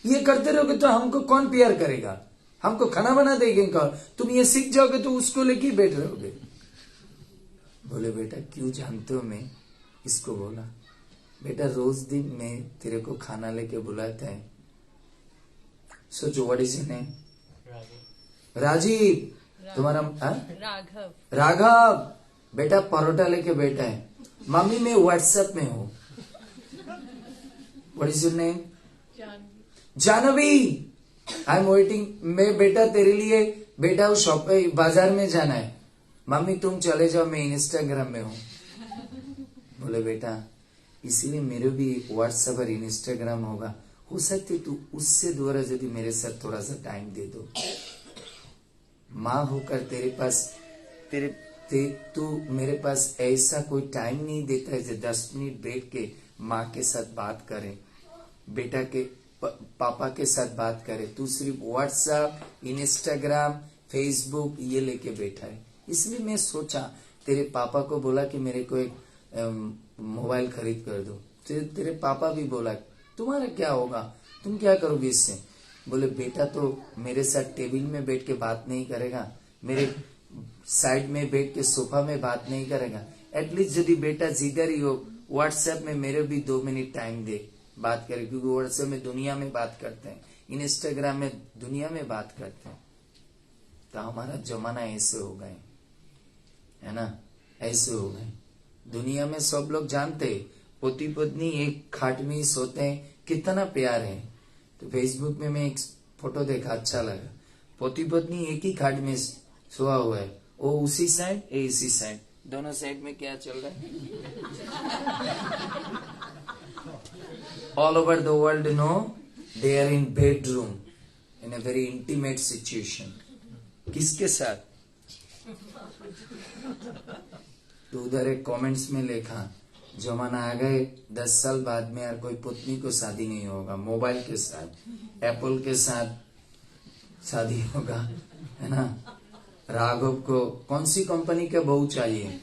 ये करते रहोगे तो हमको कौन प्यार करेगा, हमको खाना बना देंगे कौन? तुम ये सीख जाओगे तो उसको लेके बैठ रहोगे। बोले बेटा क्यों जानते हो मैं इसको बोला? बेटा रोज दिन में तेरे को खाना लेके बुलाते हैं। सोचो what is your name? Rajiv. तुम्हारा राघव। राघव बेटा परोठा लेके बैठा है, मम्मी मैं व्हाट्सएप में हूं। What is your name? Janvi. I am waiting. मैं बेटा तेरे लिए बेटा उस शॉप पे बाजार में जाना है, मम्मी तुम चले जाओ, मैं इंस्टाग्राम में हूं। बोले बेटा इसीलिए मेरे भी व्हाट्सएप और इंस्टाग्राम होगा, हो सकते तू उससे द्वारा यदि मेरे साथ थोड़ा सा टाइम दे दो। माँ होकर तेरे पास तू मेरे पास ऐसा कोई टाइम नहीं देता है जो 10 मिनट बैठ के माँ के साथ बात करे, बेटा के पापा के साथ बात करे। तू सिर्फ व्हाट्सएप, इंस्टाग्राम, फेसबुक ये लेके बैठा है। इसलिए मैं सोचा तेरे पापा को बोला कि मेरे को एक मोबाइल खरीद कर दो। तेरे पापा भी बोला तुम्हारा क्या होगा, तुम क्या करोगे इससे? बोले बेटा तो मेरे साथ टेबल में बैठ के बात नहीं करेगा, मेरे साइड में बैठ के सोफा में बात नहीं करेगा। एटलीस्ट यदि बेटा जिधर ही हो व्हाट्सएप में मेरे भी 2 मिनट टाइम दे, बात करे, क्योंकि व्हाट्सएप में दुनिया में बात करते हैं, इंस्टाग्राम में दुनिया में बात करते हैं। तो हमारा जमाना ऐसे हो गए है ना, ऐसे हो गए। दुनिया में सब लोग जानते पति पत्नी एक खाट में ही सोते हैं, कितना प्यार है। तो फेसबुक में मैं एक फोटो देखा, अच्छा लगा, पति पत्नी एक ही खाट में सोया हुआ है, वो उसी साइड ए इसी साइड, दोनों साइड में क्या चल रहा है? All over the world know they are in bedroom in a very intimate situation. किसके साथ? तो उधर एक कमेंट्स में लिखा जमाना आ गए 10 साल बाद में यार कोई पुतनी को शादी नहीं होगा, मोबाइल के साथ, एप्पल के साथ शादी होगा, है ना। राघव को कौन सी कंपनी का बहू चाहिए?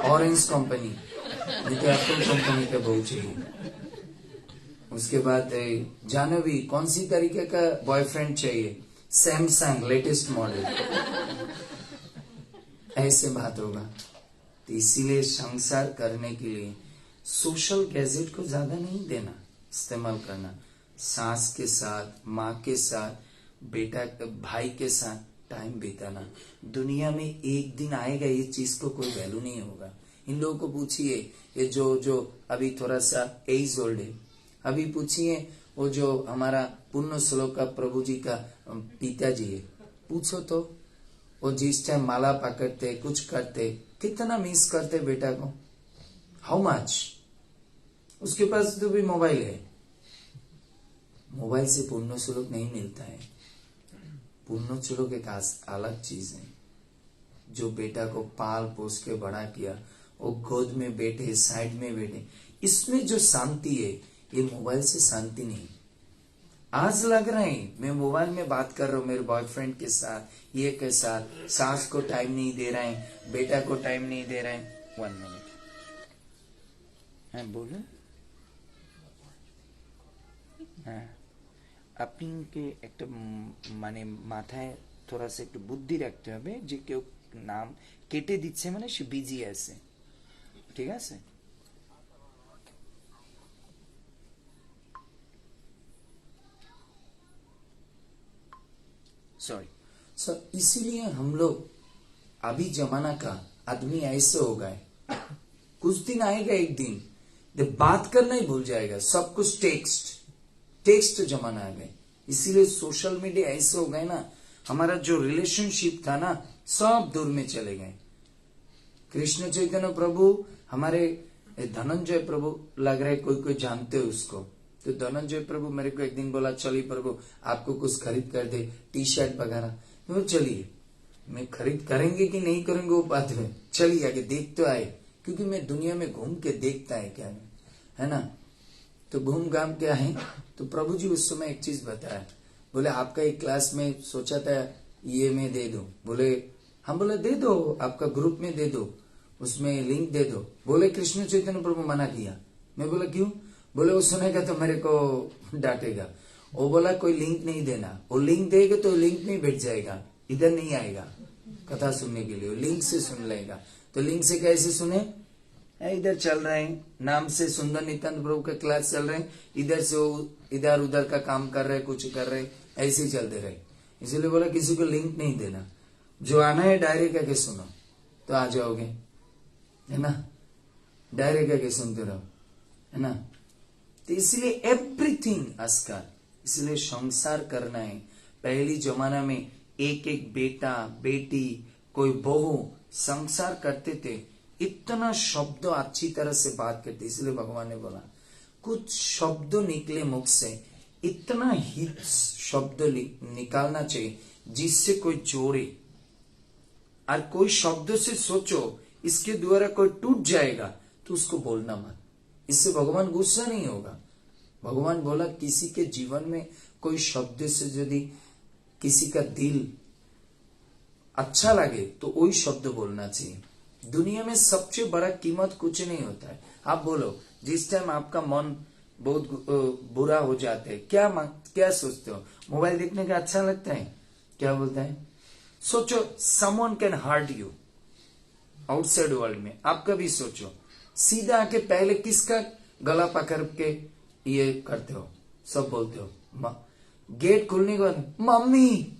ऑरेंज कंपनी, नहीं तो एप्पल कंपनी का बहू चाहिए। उसके बाद जानवी कौन सी तरीके का बॉयफ्रेंड चाहिए? Samsung latest model. ऐसे बात होगा। तो इसीलिए संसार करने के लिए सोशल गैजेट को ज्यादा नहीं देना, इस्तेमाल करना। सास के साथ, माँ के साथ, बेटा भाई के साथ टाइम बिताना। दुनिया में एक दिन आएगा ये चीज को कोई वैल्यू नहीं होगा। इन लोगों को पूछिए, ये जो अभी थोड़ा सा एज ओल्ड है, अभी पूछिए वो जो हमारा पुण्य श्लोक का प्रभु जी का पिताजी है, पूछो तो वो जिस टाइम माला पकड़ते कुछ करते कितना मिस करते बेटा को, हाउ मच। उसके पास तो भी मोबाइल है। मोबाइल से पुण्य श्लोक नहीं मिलता है। पुण्य श्लोक एक अलग चीज है। जो बेटा को पाल पोस के बड़ा किया, वो गोद में बैठे, साइड में बैठे, इसमें जो शांति है ये मोबाइल से शांति नहीं। आज लग रहा है मैं मोबाइल में बात कर रहा हूँ मेरे बॉयफ्रेंड के साथ, ये के साथ, सास को टाइम नहीं दे रहे हैं, बेटा को टाइम नहीं दे रहे हैं। 1 मिनट, হ্যাঁ বলুন। হ্যাঁ, আপনাকে একটা মানে মাথায় থোড়া সা একটু বুদ্ধি রাখতে হবে যে কেউ নাম কেটে দিচ্ছে মানে সে বিজি আছে, ঠিক আছে। सॉरी सर, इसीलिए हम लोग अभी जमाना का आदमी ऐसे हो गए, कुछ दिन आएगा एक दिन जब बात करना ही भूल जाएगा, सब कुछ टेक्स्ट जमाना आ गए। इसीलिए सोशल मीडिया ऐसे हो गए ना, हमारा जो रिलेशनशिप था ना सब दूर में चले गए। कृष्ण चैतन्य प्रभु, हमारे धनंजय प्रभु लग रहा है कोई जानते हो उसको, तो धनंजय प्रभु मेरे को एक दिन बोला चलिए प्रभु आपको कुछ खरीद कर दे, टी शर्ट वगैरह। तो चलिए, मैं खरीद करेंगे कि नहीं करेंगे वो बात में, चलिए आगे देख तो आए, क्योंकि मैं दुनिया में घूम के देखता है क्या है ना। तो घूम घाम क्या है, तो प्रभु जी उस समय एक चीज बताया, बोले आपका एक क्लास में सोचा था ये मैं दे दो, बोले हम बोले दे दो, आपका ग्रुप में दे दो, उसमें लिंक दे दो। बोले कृष्ण चैतन्य प्रभु मना किया। मैं बोला क्यों? बोले वो सुनेगा तो मेरे को डांटेगा। वो बोला कोई लिंक नहीं देना, वो लिंक देगा तो लिंक में बैठ जाएगा, इधर नहीं आएगा कथा सुनने के लिए, लिंक से सुन लेगा। तो लिंक से कैसे सुने? इधर चल रहे हैं, नाम से सुंदर नित्यानंद प्रभु का क्लास चल रहे हैं, इधर से वो इधर उधर का काम कर रहे, कुछ कर रहे, ऐसे ही चलते रहे। इसीलिए बोला किसी को लिंक नहीं देना, जो आना है डायरेक्ट आके सुनो तो आ जाओगे, है ना। डायरेक्ट आके सुनते रहो, है ना। तो इसलिए एवरीथिंग आजकल, इसलिए संसार करना है। पहली जमाना में एक एक बेटा बेटी कोई बहू संसार करते थे, इतना शब्द अच्छी तरह से बात करते। इसलिए भगवान ने बोला कुछ शब्द निकले मुख से, इतना ही शब्द निकालना चाहिए जिससे कोई जोड़े। और कोई शब्द से सोचो इसके द्वारा कोई टूट जाएगा तो उसको बोलना मत, इससे भगवान गुस्सा नहीं होगा। भगवान बोला किसी के जीवन में कोई शब्द से यदि किसी का दिल अच्छा लगे तो वही शब्द बोलना चाहिए। दुनिया में सबसे बड़ा कीमत कुछ नहीं होता है। आप बोलो जिस टाइम आपका मन बहुत बुरा हो जाता है, क्या सोचते हो? मोबाइल देखने का अच्छा लगता है? क्या बोलता है? सोचो someone can hurt you outside world में, आप कभी सोचो सीधा आके पहले किसका गला पकड़ के ये करते हो, सब बोलते हो। गेट खुलने के बाद मम्मी,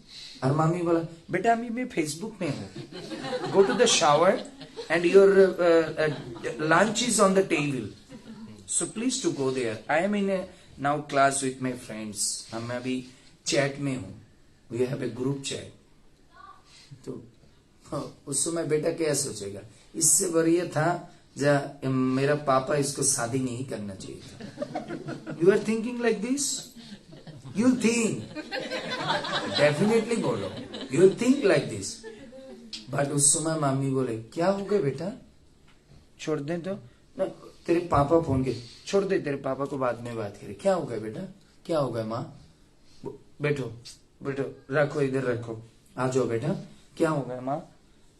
और मम्मी बोला बेटा अभी मैं फेसबुक में हूं, go to the shower and your lunch is on the table, so please to go there, I am in now class with my friends, हम अभी चैट में हूं, we have a group chat. तो उस समय बेटा क्या सोचेगा? इससे बढ़िया था मेरा पापा इसको शादी नहीं करना चाहिए था। You are thinking like this, you think definitely बोलो, you think like this. But उस समय मम्मी बोले क्या हो गया बेटा, छोड़ दे तो तेरे पापा फोन के, छोड़ दे, तेरे पापा को बाद में बात करे। क्या हो गया बेटा, क्या हो गया माँ, बैठो बैठो, रखो इधर रखो, आ जाओ बेटा, क्या हो गया माँ,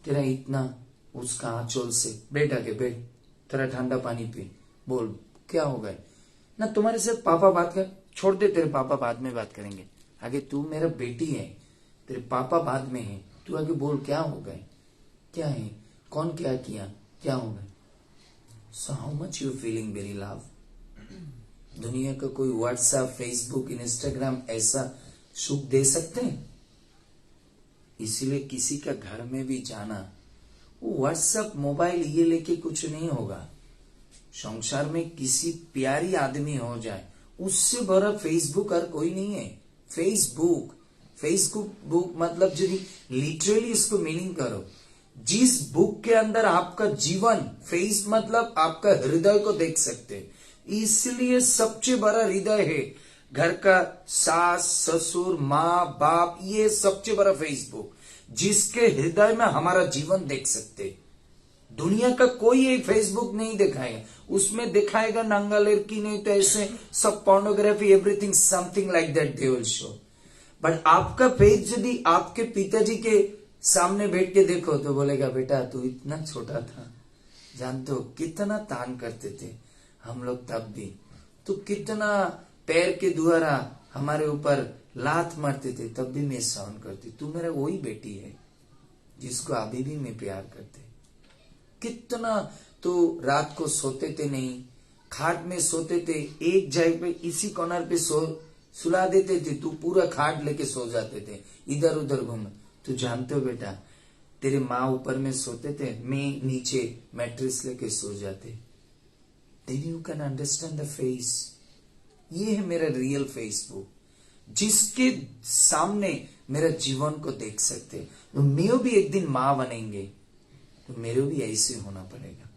तेरा इतना उसका आंचल से, बेटा के बैठ, तेरा ठंडा पानी पी, बोल क्या हो गया ना, तुम्हारे से पापा बात कर, छोड़ दे, तेरे पापा बाद में बात करेंगे, आगे तू मेरा बेटी है, तेरे पापा बाद में है, तू आगे बोल क्या हो गए, क्या है, कौन क्या किया, क्या हो गया। So how much you feeling very love. दुनिया का कोई व्हाट्सएप, फेसबुक, इंस्टाग्राम ऐसा सुख दे सकते हैं? इसीलिए किसी का घर में भी जाना, वो व्हाट्सएप मोबाइल ये लेके कुछ नहीं होगा। संसार में किसी प्यारी आदमी हो जाए, उससे बड़ा फेसबुक और कोई नहीं है। फेसबुक, फेसबुक बुक मतलब जो लिटरली इसको मीनिंग करो, जिस बुक के अंदर आपका जीवन, फेस मतलब आपका हृदय को देख सकते, इसलिए सबसे बड़ा हृदय है घर का, सास ससुर माँ बाप, ये सबसे बड़ा फेसबुक, जिसके हृदय में हमारा जीवन देख सकते। दुनिया का कोई एक फेसबुक नहीं दिखाएगा, उसमें दिखाएगा नंगा लड़की, नहीं तो ऐसे सब pornography, everything something like that they will show. But आपका फेस यदि आपके पिताजी के सामने बैठ के देखो तो बोलेगा बेटा तू इतना छोटा था, जानते हो कितना तान करते थे हम लोग तब भी, तो कितना पैर के द्वारा हमारे ऊपर लात मारते थे तब भी मैं सहन करती, तू मेरा वही बेटी है जिसको अभी भी मैं प्यार करते। कितना तो रात को सोते थे नहीं, खाट में सोते थे, एक जगह पे इसी कॉर्नर पे सुला देते थे, तू पूरा खाट लेके सो जाते थे, इधर उधर घूम। तू जानते हो बेटा, तेरे माँ ऊपर में सोते थे, मैं नीचे मैट्रेस लेके सो जाते। Then you can understand the face. ये है मेरा रियल फेसबुक, जिसके सामने मेरा जीवन को देख सकते। तो मैं भी एक दिन माँ बनेंगे तो मेरे भी ऐसे होना पड़ेगा।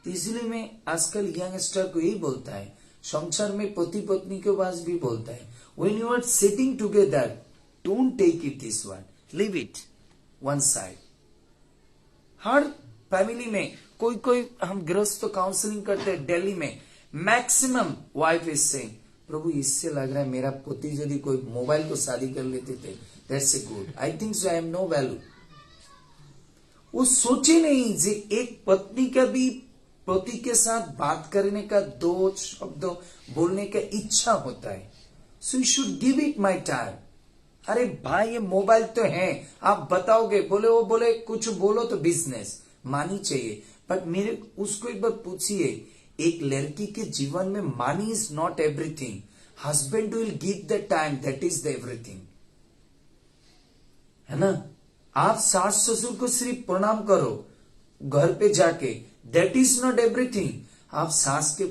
तो इसलिए मैं आजकल यंगस्टर को यही बोलता है, संसार में पति पत्नी के पास भी बोलता है, when you are sitting together, don't take it this one, leave it one side। Her family में कोई कोई हम गृहस्थ काउंसलिंग करते हैं दिल्ली में, मैक्सिमम वाइफ इज सेइंग प्रभु इससे लग रहा है मेरा पति यदि कोई मोबाइल को शादी कर लेते थे, that's a good, I think so, I am no value. वो सोचे नहीं जे एक पत्नी का भी पति के साथ बात करने का, दो शब्द बोलने का इच्छा होता है। So you should give it my time. अरे भाई ये मोबाइल तो है, आप बताओगे, बोले वो बोले कुछ बोलो तो बिजनेस मानी चाहिए, बट मेरे उसको एक बार पूछिए, एक लड़की के जीवन में money is not everything, husband will give the time, that is the everything, है ना। आप सास ससुर को सिर्फ प्रणाम करो घर पे जाके, दैट इज नॉट एवरीथिंग। आप सास के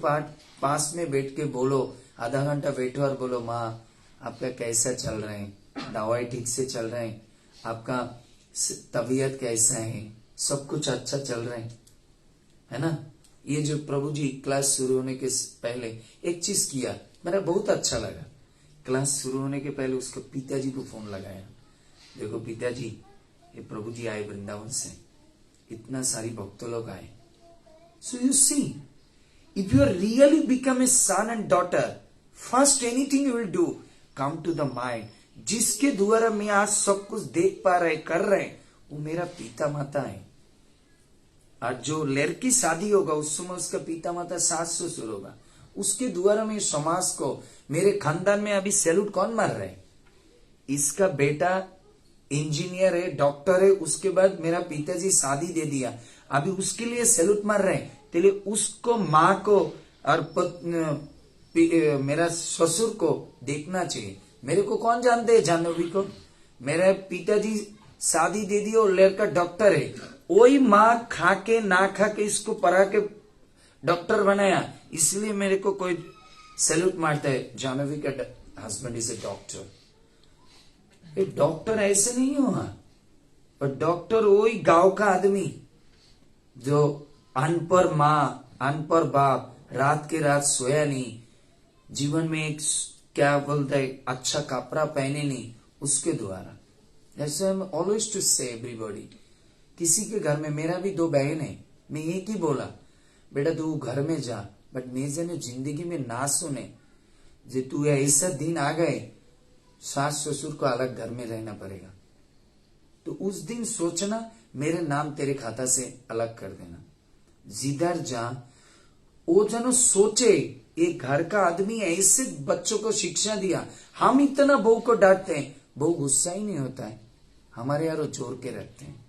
पास में बैठ के बोलो, आधा घंटा बैठो और बोलो माँ आपका कैसा चल रहा है, दवाई ठीक से चल रहा है, आपका तबीयत कैसा है, सब कुछ अच्छा चल रहा है ना। ये जो प्रभु जी क्लास शुरू होने के पहले एक चीज किया, मेरा बहुत अच्छा लगा। क्लास शुरू होने के पहले उसके पिताजी को फोन लगाया, देखो पिताजी ये प्रभु जी आए वृंदावन से, इतना सारी भक्त लोग आए। So you see, if you are really become a son and daughter, first anything you will do come to the mind, जिसके द्वारा मैं आज सब कुछ देख पा रहे कर रहे, वो मेरा पिता माता है। और जो लड़की शादी होगा उस समय उसका पिता माता सास ससुर होगा, उसके द्वारा मैं समाज को, मेरे खानदान में अभी सैल्यूट कौन मार रहा है, इसका बेटा इंजीनियर है, डॉक्टर है, उसके बाद मेरा पिताजी शादी दे दिया, अभी उसके लिए सैल्यूट मार रहे हैं। तो उसको माँ को और मेरा ससुर को देखना चाहिए। मेरे को कौन जानते है जाह्नवी को, मेरा पिताजी शादी दे दी और लड़का डॉक्टर है, वही माँ खा के ना खा के इसको पढ़ा के डॉक्टर बनाया, इसलिए मेरे को कोई सैल्यूट मारता है, जाह्नवी का हस्बैंड इज ए डॉक्टर। एक डॉक्टर ऐसे नहीं हुआ, पर डॉक्टर वही गांव का आदमी जो अनपढ़ माँ अनपढ़ बाप, रात के रात सोया नहीं, जीवन में एक क्या बोलता है अच्छा कपड़ा पहने नहीं, उसके द्वारा। जैसे हम ऑलवेज टू से एवरीबॉडी, किसी के घर में, मेरा भी 2 बहन है, मैं एक ही बोला, बेटा तू घर में जा, बट मैं जने जिंदगी में ना सुने जे तू ऐसा दिन आ गए सास ससुर को अलग घर में रहना पड़ेगा, तो उस दिन सोचना मेरे नाम तेरे खाता से अलग कर देना। जिधर जा वो जनो सोचे एक घर का आदमी ऐसे बच्चों को शिक्षा दिया। हम इतना बहू को डांटते हैं, बहू गुस्सा ही नहीं होता है, हमारे यार जोर के रखते हैं।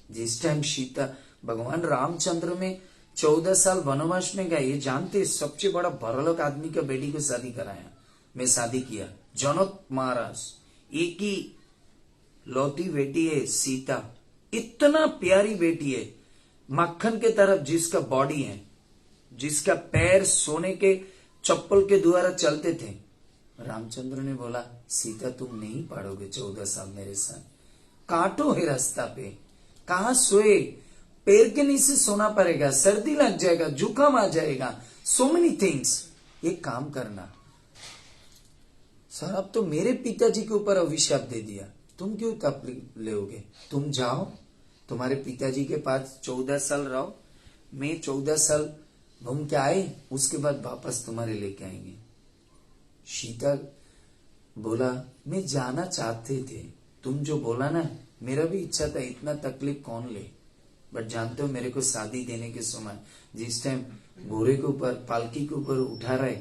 जिस टाइम सीता भगवान रामचंद्र में 14 साल वनवास में गए, ये जानते सबसे बड़ा भरलोक आदमी का बेटी को शादी कराया, मैं शादी किया, जनक महाराज, एक ही लौती बेटी है सीता, इतना प्यारी बेटी है, मक्खन के तरफ जिसका बॉडी है, जिसका पैर सोने के चप्पल के द्वारा चलते थे। रामचंद्र ने बोला सीता तुम नहीं पढ़ोगे 14 साल मेरे साथ, काटो है रास्ता पे, कहा सोए, पैर के नीचे सोना पड़ेगा, सर्दी लग जाएगा, जुकाम आ जाएगा, सो मेनी थिंग्स, ये काम करना। सर अब तो मेरे पिताजी के ऊपर अभिशाप दे दिया, तुम क्यों तकलीफ लोगे, तुम जाओ तुम्हारे पिताजी के पास 14 साल रहो, मैं 14 साल घूम के आए, उसके बाद वापस तुम्हारे लेके आएंगे। सीता बोला मैं जाना चाहते थे, तुम जो बोला ना मेरा भी इच्छा था, इतना तकलीफ कौन ले, बट जानते हो मेरे को शादी देने के समय जिस टाइम घोड़े के ऊपर पालकी के ऊपर उठा रहे,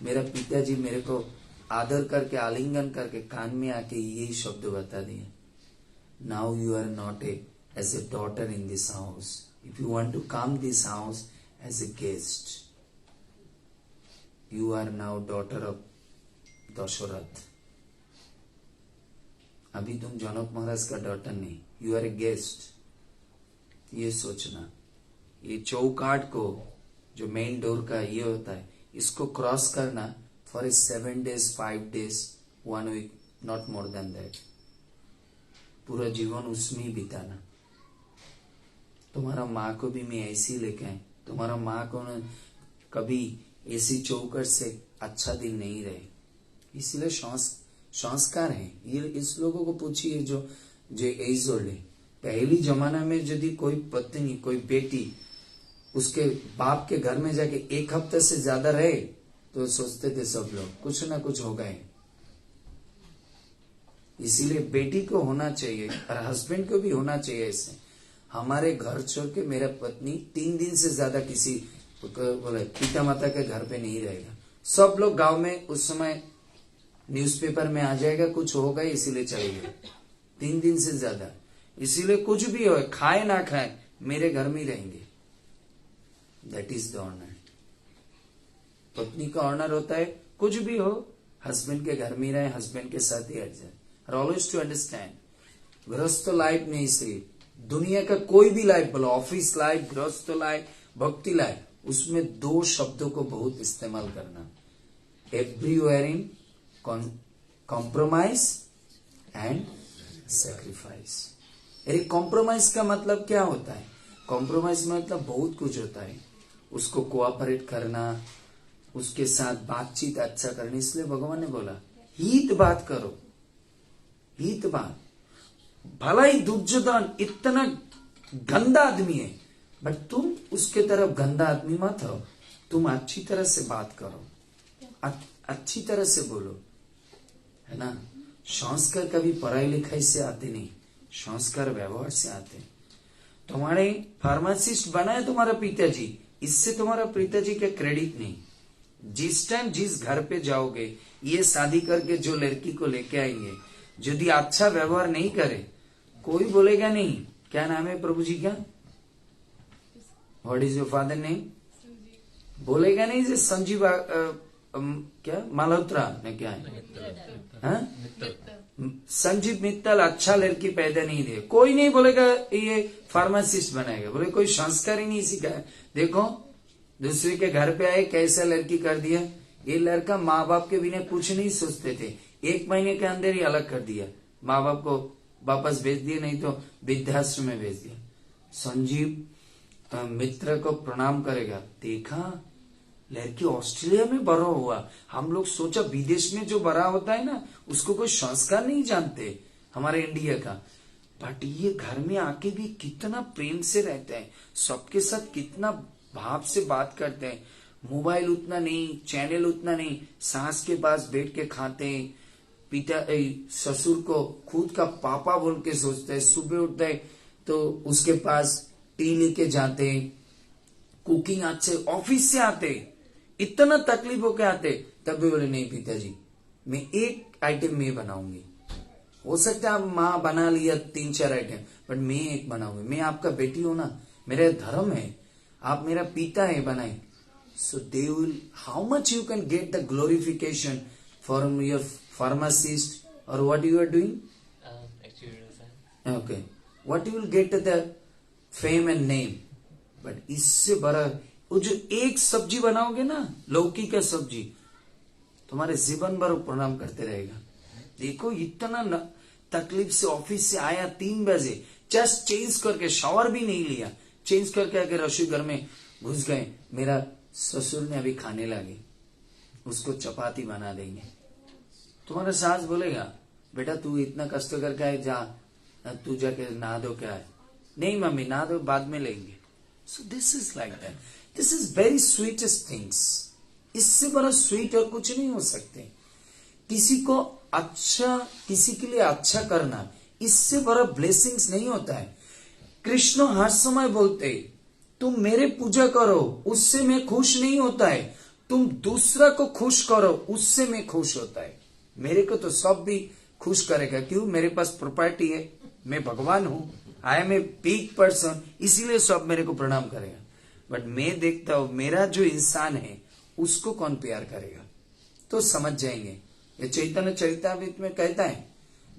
मेरा पिताजी मेरे को आदर करके आलिंगन करके कान में आके यही शब्द बता दिए, now you are not as a daughter in this house, if you want to come this house as a guest, you are now daughter of Dasharath, अभी तुम जनक महाराज का डॉटर नहीं, यू आर ए गेस्ट। ये सोचना, ये चौकाट को जो मेन डोर का ये होता है, इसको क्रॉस करना for a 7 days 5 days 1 week, not more than that, पूरा जीवन उसमें ही बिताना। तुम्हारा माँ को भी मैं ऐसी लेके आए, तुम्हारा माँ को कभी ऐसी चौकट से अच्छा दिन नहीं रहे, इसलिए संस्कार है ये। इस लोगों को पूछिए जो एज ओल्ड है, पहली जमाना में यदि कोई पत्नी कोई बेटी उसके बाप के घर में जाके 1 हफ्ते से ज्यादा रहे तो सोचते थे सब लोग कुछ ना कुछ हो गए। इसीलिए बेटी को होना चाहिए और हस्बैंड को भी होना चाहिए ऐसे, हमारे घर छोड़ के मेरा पत्नी 3 दिन से ज्यादा किसी बोले पिता माता के घर पे नहीं रहेगा। सब लोग गांव में उस समय न्यूज़पेपर में आ जाएगा कुछ हो गए इसीलिए चले गए, 3 दिन से ज्यादा, इसीलिए कुछ भी हो खाए ना खाए मेरे घर में ही रहेंगे। That is the honour. पत्नी का ऑनर होता है कुछ भी हो हस्बैंड के घर में रहे, हस्बैंड के साथ ही एडजस्ट। ऑलवेज टू अंडरस्टैंड गृहस्थ लाइफ नहीं सिर्फ दुनिया का कोई भी लाइफ बोलो, ऑफिस लाइफ, गृहस्थ लाइफ, भक्ति लाइफ, उसमें 2 शब्दों को बहुत इस्तेमाल करना, everywhere in compromise and sacrifice. अरे कॉम्प्रोमाइज का मतलब क्या होता है? कॉम्प्रोमाइज मतलब बहुत कुछ होता है, उसको कोऑपरेट करना, उसके साथ बातचीत अच्छा करनी। इसलिए भगवान ने बोला हित बात करो, हित बात। भला ही दुर्योधन इतना गंदा आदमी है बट तुम उसके तरफ गंदा आदमी मत हो, तुम अच्छी तरह से बात करो, अच्छी तरह से बोलो, है ना। संस्कार कभी पढ़ाई लिखाई से आते नहीं, संस्कार व्यवहार से आते। तुम्हारे फार्मासिस्ट बनाए तुम्हारा पिताजी, इससे तुम्हारा पिताजी का क्रेडिट नहीं। जिस टाइम जिस घर पे जाओगे, ये शादी करके जो लड़की को लेके आएंगे, यदि अच्छा व्यवहार नहीं करे, कोई बोलेगा नहीं क्या नाम है प्रभु जी का, what is your father name, बोलेगा नहीं जे संजीव क्या मल्होत्रा ने क्या है, संजीव मित्तल अच्छा लड़की पैदा नहीं दे, कोई नहीं बोलेगा ये फार्मासिस्ट बनाएगा, बोले कोई संस्कार ही नहीं सिखाया। देखो दूसरे के घर पे आए कैसा लड़की कर दिया, ये लड़का माँ बाप के बिना कुछ नहीं सोचते थे, 1 महीने के अंदर ही अलग कर दिया, माँ बाप को वापस भेज दिया, नहीं तो वृद्धाश्रम में भेज दिया। संजीव मित्र को प्रणाम करेगा, देखा लड़की ऑस्ट्रेलिया में बड़ा हुआ, हम लोग सोचा विदेश में जो बड़ा होता है ना उसको कोई संस्कार नहीं जानते, हमारे इंडिया का बट ये घर में आके भी कितना प्रेम से रहते हैं, सबके साथ कितना भाव से बात करते हैं। मोबाइल उतना नहीं, चैनल उतना नहीं, सास के पास बैठ के खाते हैं, पिता ससुर को खुद का पापा बोल के सोचते हैं। सुबह उठते हैं तो उसके पास टी लेके जाते हैं, कुकिंग अच्छे, ऑफिस से आते इतना तकलीफ होके आते, तब भी बोले नहीं पिताजी मैं एक आइटम में बनाऊंगी। हो सकता है आप माँ बना लिया 3-4 आइटम, बट मैं एक बनाऊंगी। मैं आपका बेटी हूं ना, मेरा धर्म है, आप मेरा पिता है, बनाए। So they will, how much you can get the glorification from your pharmacist और what you are doing, okay, what you will get the fame and name. But इससे बड़ा वो जो एक सब्जी बनाओगे ना, लौकी का सब्जी, तुम्हारे जीवन भर प्रणाम करते रहेगा। देखो इतना तकलीफ से ऑफिस से आया 3 बजे, जस्ट चेंज करके, शावर भी नहीं लिया, चेंज करके आके रसोई घर में घुस गए। मेरा ससुर ने अभी खाने लगे, उसको चपाती बना देंगे। तुम्हारा सास बोलेगा बेटा तू इतना कष्ट करके आए, जा तू जाके नहा दो, क्या है, नहीं मम्मी नहा दो बाद में लेंगे। So this is like that, this is very sweetest things. इससे बड़ा स्वीट और कुछ नहीं हो सकते। किसी को अच्छा, किसी के लिए अच्छा करना, इससे बड़ा ब्लेसिंग्स नहीं होता है। कृष्ण हर समय बोलते तुम मेरे पूजा करो, उससे मैं खुश नहीं होता है, तुम दूसरा को खुश करो, उससे मैं खुश होता है। मेरे को तो सब भी खुश करेगा, क्यों, मेरे पास प्रॉपर्टी है, मैं भगवान हूं, I am a big person, इसीलिए सब मेरे को प्रणाम करेगा। बट मैं देखता हूं मेरा जो इंसान है उसको कौन प्यार करेगा, तो समझ जाएंगे। ये चैतन्य चरितामृत में कहता है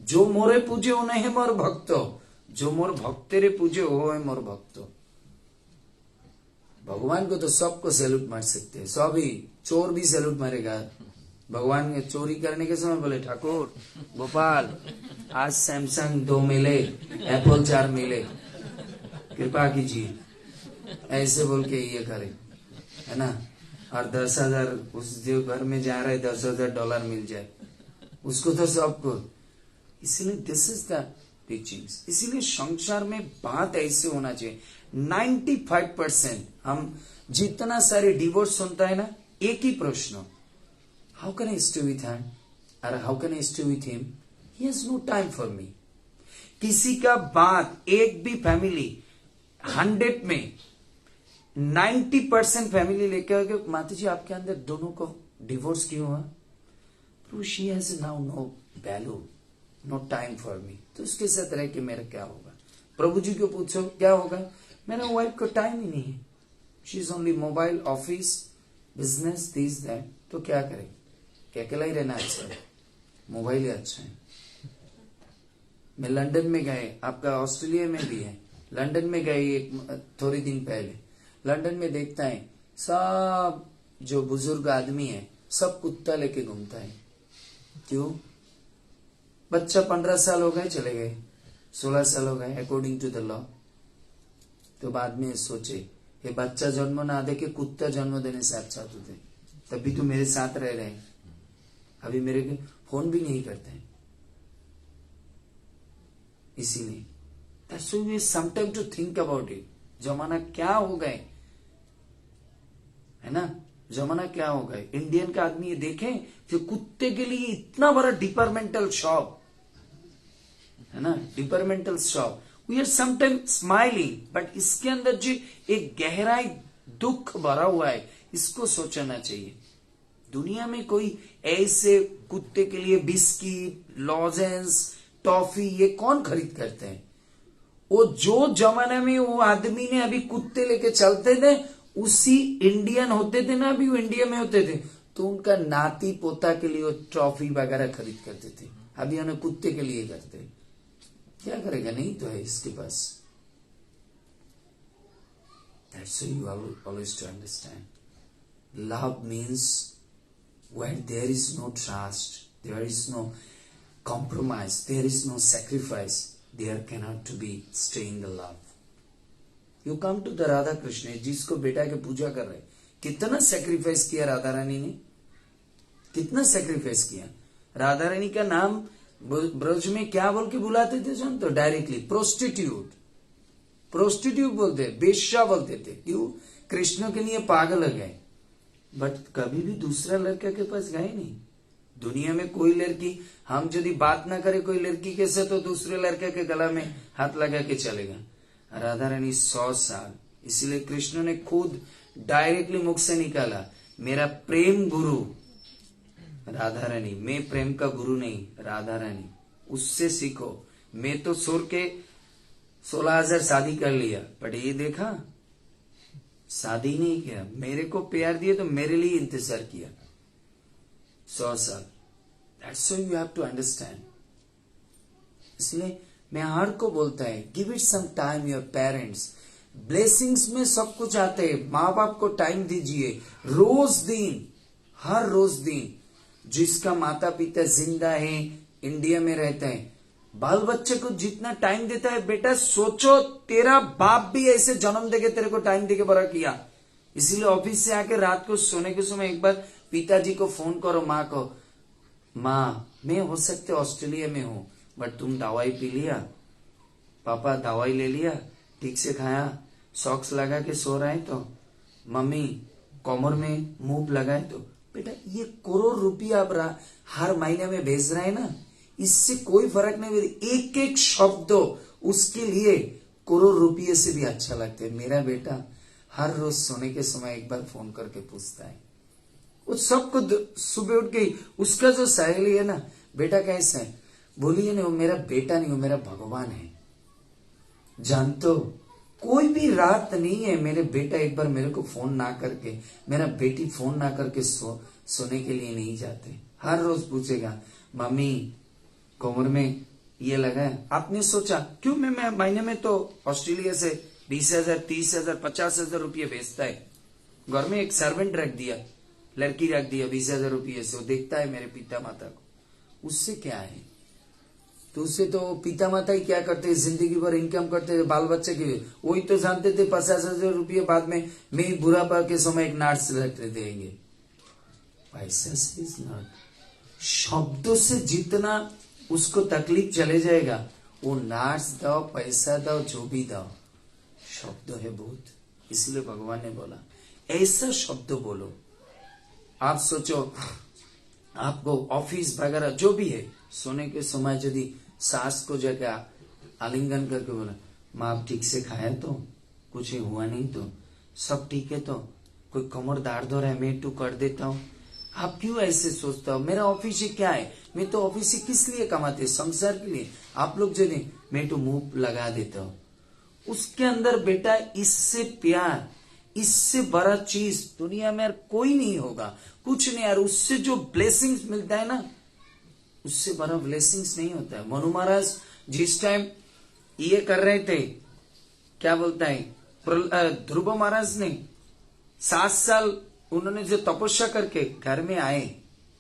जो मोरे पूजे हो नहीं है मोर भक्तो, जो मोर भक्तेरे पूजे हो है मोर भक्तो। भगवान को तो सबको सैल्यूट मार सकते हैं, सभी, चोर भी सैल्यूट मारेगा। भगवान ने चोरी करने के समय बोले ठाकुर गोपाल आज सैमसंग 2 मिले, एप्पल 4 मिले, कृपा कीजिए, ऐसे बोल के ये करे, है ना। और 10,000 उस जो घर में जा रहे $10,000 मिल जाए उसको, तो सबको। इसीलिए दिस इज द टीचिंग्स। इसीलिए संसार में बात ऐसे होना चाहिए। 95% हम जितना सारे डिवोर्स सुनता है ना, एक ही प्रश्न, how can I stay with him, और how can I stay with him, he has no time for me. किसी का बात, एक भी फैमिली 100 में 90% फैमिली लेके आगे, माता जी आपके अंदर दोनों को डिवोर्स क्यों हुआ, तो she has now no value, no time for me. तो उसके साथ रह के मेरा क्या होगा। प्रभु जी को पूछो क्या होगा, मेरा वाइफ को टाइम ही नहीं है, she is only mobile, office, business, this that, तो क्या करें, क्या अकेला ही रहना अच्छा है, मोबाइल ही अच्छा है। मैं लंदन में गए, आपका ऑस्ट्रेलिया में भी है, लंदन में गए एक थोड़ी दिन पहले, लंदन में देखता है सब जो बुजुर्ग आदमी है सब कुत्ता लेके घूमता है। क्यों, बच्चा 15 साल हो गए चले गए, 16 साल हो गए अकॉर्डिंग टू द लॉ। तो बाद में सोचे ये बच्चा जन्म ना दे के कुत्ता जन्म देने से अच्छा तो थे, तभी तो मेरे साथ रह रहे हैं, अभी मेरे को फोन भी नहीं करते हैं। इसीलिए that's why we sometimes to think about it, जमाना क्या हो गए, है ना, जमाना क्या हो गए। इंडियन का आदमी ये देखें जो कुत्ते के लिए इतना बड़ा डिपार्टमेंटल शॉप, है ना, departmental shop, we are sometimes smiling, but इसके अंदर जो एक गहराई दुख भरा हुआ है, इसको सोचना चाहिए। दुनिया में कोई ऐसे कुत्ते के लिए बिस्किट, लॉजेंस, टॉफी ये कौन खरीद करते हैं। वो जो जमाने में वो आदमी ने अभी कुत्ते लेके चलते थे, उसी इंडियन होते थे ना, अभी वो इंडिया में होते थे, तो उनका नाती पोता के लिए वो ट्रॉफी वगैरह खरीद करते थे। अभी उन्हें कुत्ते के लिए करते, क्या करेगा, नहीं तो है इसके पास। That's why you always to understand. Love means where there is no trust, there is no compromise, there is no sacrifice, there cannot to be stay in the love. You come to the Radha Krishna, जिसको बेटा के पूजा कर रहे, कितना sacrifice किया राधा रानी ने, कितना sacrifice किया। राधा रानी का नाम ब्रज में क्या बोल के बुलाते थे जान तो डायरेक्टली प्रोस्टिट्यूट, प्रोस्टिट्यूट बोलते, बेश्या बोलते थे। क्यों? कृष्ण के लिए पागल हो गए, बट कभी भी दूसरा लड़का के पास गए नहीं। दुनिया में कोई लड़की, हम यदि बात ना करे कोई लड़की के साथ तो दूसरे लड़के के गला में हाथ लगा के चलेगा। राधा रानी 100 साल, इसलिए कृष्ण ने खुद डायरेक्टली मुख से निकाला, मेरा प्रेम गुरु राधा रानी, मैं प्रेम का गुरु नहीं, राधा रानी, उससे सीखो। मैं तो सुर के 16,000 शादी कर लिया, बट ये देखा शादी नहीं किया, मेरे को प्यार दिया तो मेरे लिए इंतजार किया 100 साल। That's why you have to understand. इसलिए मैं हर को बोलता है, give it some time your parents. Blessings में सब कुछ आते हैं, माँ बाप को टाइम दीजिए, रोज दिन, हर रोज दिन। जिसका माता पिता जिंदा है, इंडिया में रहते हैं, बाल बच्चे को जितना टाइम देता है, बेटा सोचो तेरा बाप भी ऐसे जन्म देके तेरे को टाइम देके बड़ा किया। इसीलिए ऑफिस से आके रात को सोने के समय एक बार पिताजी को फोन करो, माँ को, माँ मैं हो सकते ऑस्ट्रेलिया में हूं, बट तुम दवाई पी लिया? पापा दवाई ले लिया, ठीक से खाया, सॉक्स लगा के सो रहे हैं तो? मम्मी कमर में मूव लगाए तो? बेटा ये करोड़ रुपया आप हर महीने में भेज रहे हैं ना, इससे कोई फर्क नहीं पड़ता। एक एक शब्द उसके लिए करोड़ रुपये से भी अच्छा लगता है। मेरा बेटा हर रोज सोने के समय एक बार फोन करके पूछता है, वो सबको सुबह उठ के, उसका जो सहेली है ना, बेटा कैसे है? बोलिए नहीं, वो मेरा बेटा नहीं, वो मेरा भगवान है। जानते हो कोई भी रात नहीं है मेरे बेटा एक बार मेरे को फोन ना करके, मेरा बेटी फोन ना करके सोने के लिए नहीं जाते। हर रोज पूछेगा, मम्मी कमर में ये लगा है? आपने सोचा क्यों? मैं महीने में तो ऑस्ट्रेलिया से 20,000, 30,000, 50,000 रुपये भेजता है। घर में एक सर्वेंट रख दिया, लड़की रख दिया 20,000 रुपये से, वो देखता है मेरे पिता माता को। उससे क्या है? तो उससे तो पिता माता ही क्या करते हैं, जिंदगी भर इनकम करते थे बाल बच्चे के, वही तो जानते थे 50,000 रुपये बाद में मैं बुढ़ापा के समय एक नार्स देंगे। पैसा से शब्दों से जितना उसको तकलीफ चले जाएगा, वो नार्स दो, पैसा दो, जो भी दो, शब्द है बहुत। इसलिए भगवान ने बोला ऐसा शब्द बोलो। आप सोचो, आपको ऑफिस वगैरह जो भी है, सोने के समय यदि सास को जाकर आलिंगन करके बोला, माँ आप ठीक से खाया तो? कुछ हुआ नहीं तो? सब ठीक है तो? कोई कमर दर्द हो रहा है, मैं तो कर देता हूँ। आप क्यों ऐसे सोचते हो? मेरा ऑफिस ही क्या है, मैं तो ऑफिस ही किस लिए कमाते, संसार के लिए। आप लोग जो नहीं, मैं तो मुंह लगा देता हूँ। उसके अंदर बेटा इससे प्यार, इससे बड़ा चीज दुनिया में यार कोई नहीं होगा, कुछ नहीं यार। उससे जो ब्लेसिंग्स मिलता है ना, उससे बड़ा ब्लेसिंग्स नहीं होता है। मनु महाराज जिस टाइम ये कर रहे थे, क्या बोलता है, ध्रुव महाराज ने 7 साल उन्होंने जो तपस्या करके घर में आए,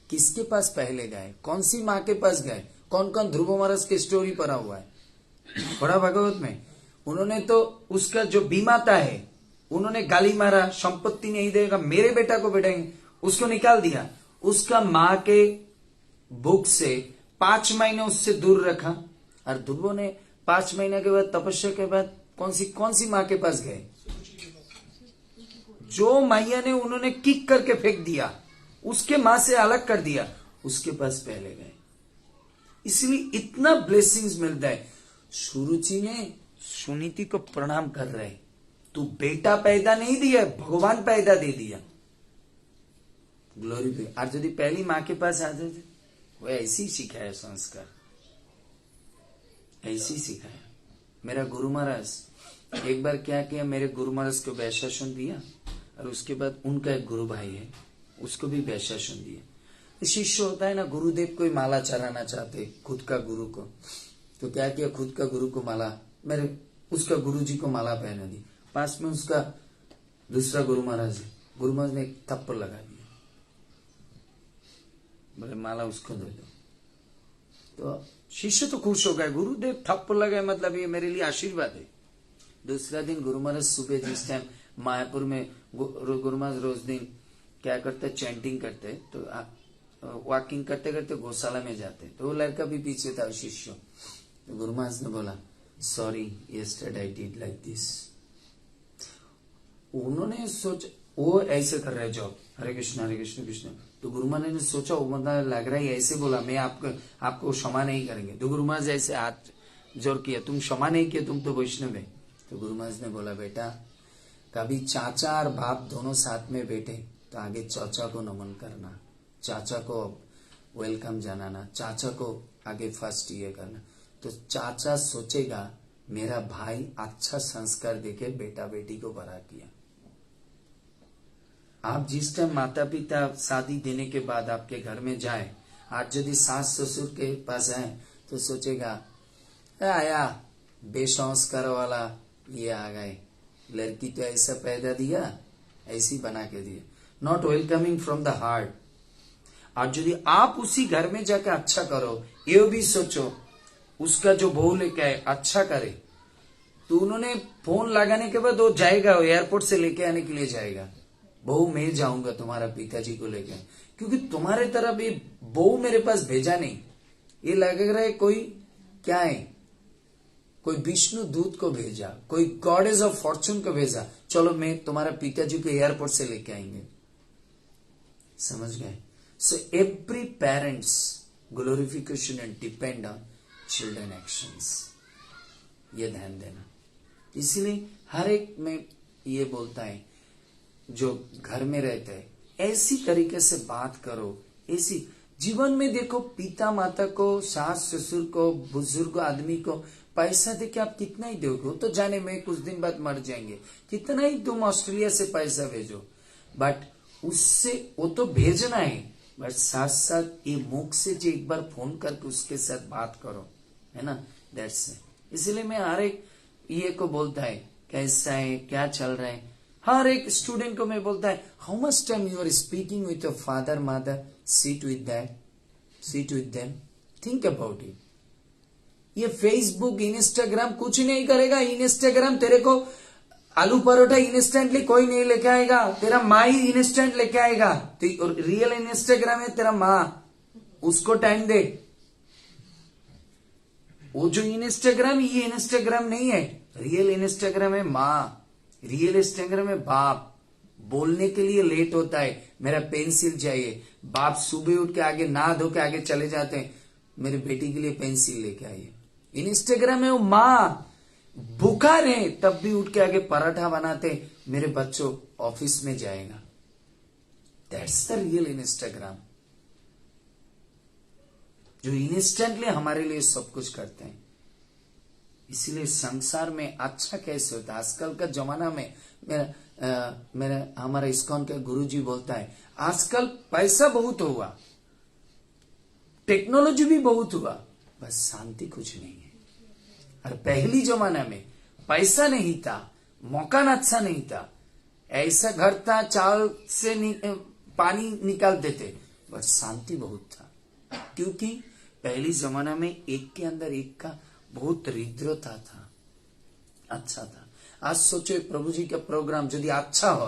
किसके पास पहले गए? कौन सी माँ के पास गए? कौन कौन ध्रुव महाराज की स्टोरी पढ़ा हुआ है बड़ा भागवत में? उन्होंने तो उसका जो बीमाता है, उन्होंने गाली मारा, संपत्ति नहीं देगा, मेरे बेटा को बेटेंगे, उसको निकाल दिया। उसका माँ के भूख से 5 महीने उससे दूर रखा। और ध्रुव ने 5 महीने के बाद तपस्या के बाद कौन सी माँ के पास गए? जो मैया ने उन्होंने किक करके फेंक दिया, उसके माँ से अलग कर दिया, उसके पास पहले गए। इसलिए इतना ब्लेसिंग्स मिलता है। सुरुचि ने सुनीति को प्रणाम कर रहे, तू बेटा पैदा नहीं दिया, भगवान पैदा दे दिया। ग्लोरी पे। और यदि पहली माँ के पास आते थे, वो ऐसी सिखाया संस्कार, ऐसी सिखाया। मेरा गुरु महाराज एक बार क्या किया, मेरे गुरु महाराज को वैशासन दिया, और उसके बाद उनका एक गुरु भाई है, उसको भी वैशासन दिया। शिष्य होता है ना, गुरुदेव कोई माला चढ़ाना चाहते खुद का गुरु को, तो क्या किया, खुद का गुरु को माला, उसका गुरु जी को माला पहना दी। पास में उसका दूसरा गुरु महाराज है, गुरु महाराज ने एक थप्पड़ लगा दिया, बोले माला उसको दे दो। तो शिष्य तो खुश हो गए, गुरुदेव थप्पड़ लगाए मतलब ये मेरे लिए आशीर्वाद है। दूसरा दिन गुरु महाराज सुबह जिस टाइम मायापुर में गुरु महाराज रोज दिन क्या करते, चैंटिंग करते, तो वॉकिंग करते करते गौशाला में जाते, तो वो लड़का भी पीछे था शिष्य। तो गुरु महाराज ने बोला, sorry yesterday I did like this. उन्होंने सोचा वो ऐसे कर रहे जॉब, हरे कृष्ण कृष्ण। तो गुरु महाराज ने सोचा वो मतलब लग रहा है ऐसे बोला, मैं आपको क्षमा नहीं करेंगे। तो गुरु महाराज ऐसे हाथ जोर किया, तुम क्षमा नहीं किया, तुम तो वैष्णव है। तो गुरु महाराज ने बोला, बेटा कभी चाचा और बाप दोनों साथ में बैठे तो आगे चाचा को नमन करना, चाचा को वेलकम जनाना, चाचा को आगे फर्स्ट ये करना। तो चाचा सोचेगा मेरा भाई अच्छा संस्कार देके बेटा बेटी को बड़ा किया। आप जिस टाइम माता पिता शादी देने के बाद आपके घर में जाए, आज यदि सास ससुर के पास आए तो सोचेगा आया बेसंस्कार वाला ये आ गए, लड़की तो ऐसा पैदा दिया, ऐसी बना के दिया, not welcoming from the heart. और यदि आप उसी घर में जाकर अच्छा करो, ये भी सोचो उसका जो बहू लेके आए अच्छा करे, तो उन्होंने फोन लगाने के बाद वो जाएगा, एयरपोर्ट से लेके आने के लिए जाएगा, बहू मैं जाऊंगा तुम्हारा पिताजी को लेके, क्योंकि तुम्हारे तरफ ये बहू मेरे पास भेजा नहीं, ये लग रहा है कोई क्या है, कोई विष्णु दूत को भेजा, कोई गॉडेस ऑफ फॉर्चून को भेजा, चलो मैं तुम्हारा पिताजी को एयरपोर्ट से लेके आएंगे। समझ गए? So every parents glorification and depend on children actions, ये ध्यान देना। इसलिए हर एक में ये बोलता है जो घर में रहते हैं ऐसी तरीके से बात करो, ऐसी जीवन में देखो पिता माता को, सास ससुर को, बुजुर्ग आदमी को पैसा देके आप कितना ही दोगे, तो जाने में कुछ दिन बाद मर जाएंगे, कितना ही तुम ऑस्ट्रेलिया से पैसा भेजो, बट उससे वो तो भेजना है, बट साथ साथ ये मुख से जो एक बार फोन करके उसके साथ बात करो, है ना, दैट्स इट। इसलिए मैं हर एक ये को बोलता है कैसा है, क्या चल रहा है, हर एक स्टूडेंट को मैं बोलता है how much time you are speaking with your father mother, sit with them, think about it। ये फेसबुक इंस्टाग्राम कुछ नहीं करेगा। इंस्टाग्राम तेरे को आलू परोठा इंस्टेंटली कोई नहीं लेके आएगा, तेरा माँ ही इंस्टेंट लेके आएगा। तो रियल इंस्टाग्राम है तेरा माँ, उसको टाइम दे। वो जो इंस्टाग्राम ये इंस्टाग्राम नहीं है, रियल इंस्टाग्राम है माँ, रियल इंस्टाग्राम है बाप। बोलने के लिए लेट होता है, मेरा पेंसिल चाहिए, बाप सुबह उठ के आगे नहा धो के आगे चले जाते हैं, मेरी बेटी के लिए पेंसिल लेके आइए। इंस्टाग्राम में वो माँ भूखा रहे तब भी उठ के आगे पराठा बनाते, मेरे बच्चों ऑफिस में जाएगा। दैट्स द रियल इंस्टाग्राम, जो इंस्टेंटली हमारे लिए सब कुछ करते हैं। इसीलिए संसार में अच्छा कैसे होता है, आजकल का जमाना में मेरा हमारा इस्कॉन का गुरुजी बोलता है आजकल पैसा बहुत हुआ, टेक्नोलॉजी भी बहुत हुआ, बस शांति कुछ नहीं है। और पहली जमाना में पैसा नहीं था, मकान अच्छा नहीं था, ऐसा घर था चावल से पानी निकालते थे, बस शांति बहुत था, क्योंकि पहली जमाना में एक के अंदर एक का बहुत हृदयता था, अच्छा था। आज सोचो प्रभु जी का प्रोग्राम यदि अच्छा हो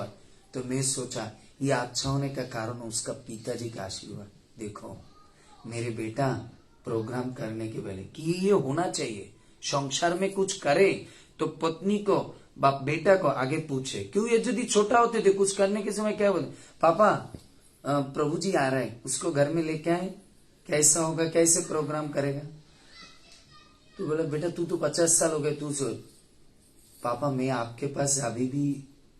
तो मैं सोचा ये अच्छा होने का कारण उसका पिताजी का आशीर्वाद। देखो मेरे बेटा प्रोग्राम करने के पहले कि ये होना चाहिए, संसार में कुछ करे तो पत्नी को बाप बेटा को आगे पूछे। क्यों ये यदि छोटा होते थे कुछ करने के समय क्या बोले, पापा प्रभु जी आ रहे हैं, उसको घर में लेके आए, कैसा होगा, कैसे प्रोग्राम करेगा। तो बोला बेटा तू तो 50 साल हो गए, तू सोच। पापा मैं आपके पास अभी भी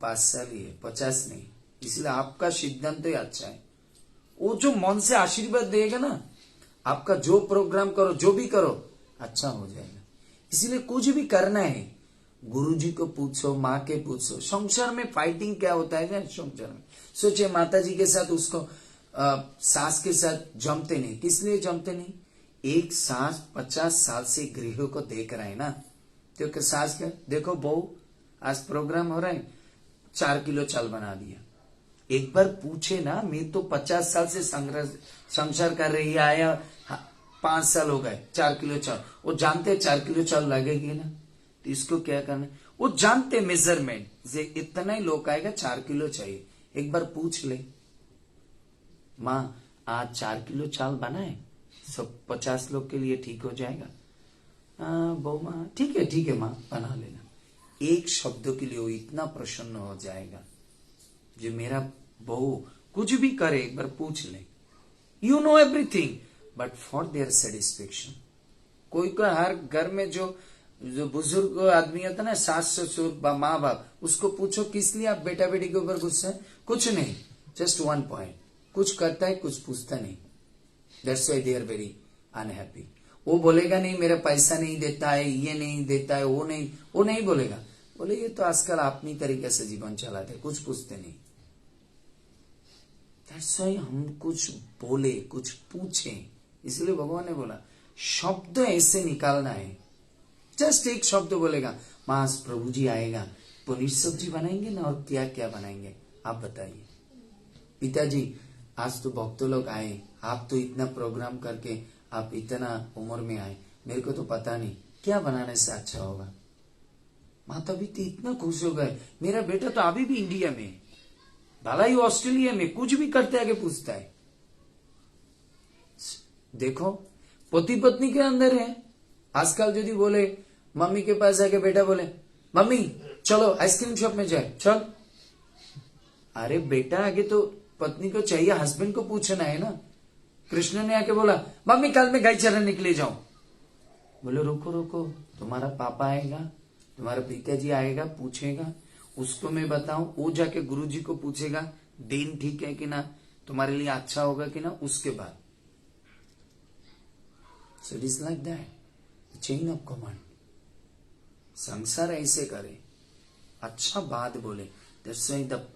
5 साल ही है, 50 नहीं, इसलिए आपका सिद्धांत ही अच्छा है। वो जो मन से आशीर्वाद देगा ना, आपका जो प्रोग्राम करो जो भी करो अच्छा हो जाएगा। इसलिए कुछ भी करना है गुरु जी को पूछो, माँ के पूछो। संसार में फाइटिंग क्या होता है ना, संसार में सोचे माता जी के साथ उसको सास के साथ जमते नहीं, किस लिए जमते नहीं, एक सास 50 साल से गृह को देख रहा है ना, तो सास का देखो बहू आज प्रोग्राम हो रहा है 4 किलो चावल बना दिया। एक बार पूछे ना, मैं तो 50 साल से संसार कर रही है, आया 5 साल हो गए, 4 किलो चावल, वो जानते 4 किलो चावल लगेगी ना, तो इसको क्या करना, वो जानते मेजरमेंट से इतना ही लोग आएगा 4 किलो चाहिए। एक बार पूछ ले माँ आज 4 किलो चाल बनाए, सब 50 लोग के लिए ठीक हो जाएगा। बहू माँ ठीक है माँ बना लेना। एक शब्दों के लिए वो इतना प्रसन्न हो जाएगा। जो मेरा बहू कुछ भी करे एक बार पूछ ले, you know everything, but for their satisfaction. कोई हर घर में जो बुजुर्ग आदमी होता है ना, सास ससुर माँ बाप, उसको पूछो किस लिए आप बेटा बेटी के ऊपर गुस्सा है? कुछ नहीं, जस्ट 1 पॉइंट, कुछ करता है कुछ पूछता नहीं। That's why they are very unhappy. वो बोलेगा नहीं मेरा पैसा नहीं देता है, ये नहीं देता है, वो नहीं बोलेगा। बोले ये तो आजकल अपनी तरीके से जीवन चलाते, कुछ पूछते नहीं। दैट्स व्हाई हम कुछ बोले कुछ पूछे, इसलिए भगवान ने बोला शब्द ऐसे निकालना है। जस्ट एक शब्द बोलेगा, मां प्रभु जी आएगा, पनीर सब्जी बनाएंगे ना, और क्या क्या बनाएंगे आप बताइए। पिताजी आज तो भक्त लोग आए, आप तो इतना प्रोग्राम करके आप इतना उम्र में आए, मेरे को तो पता नहीं क्या बनाने से अच्छा होगा। माता भी तो इतना खुश हो गए, मेरा बेटा तो अभी भी इंडिया में, भला ही ऑस्ट्रेलिया में, कुछ भी करते आगे पूछता है। देखो पति पत्नी के अंदर है। आजकल यदि बोले मम्मी के पास आके बेटा बोले मम्मी चलो आइसक्रीम शॉप में जाए, चल। अरे बेटा आगे तो पत्नी को चाहिए, हस्बैंड को पूछना है ना। कृष्ण ने आके बोला मम्मी कल मैं गाय चराने के लिए जाऊं। बोले रुको रुको, तुम्हारा पापा आएगा, तुम्हारा पिताजी आएगा, पूछेगा, उसको मैं बताऊं, वो जाके गुरुजी को पूछेगा दिन ठीक है कि ना, तुम्हारे लिए अच्छा होगा कि ना, उसके बाद। सो it is like that, chain of command. संसार ऐसे करे, अच्छा बात बोले। That's why the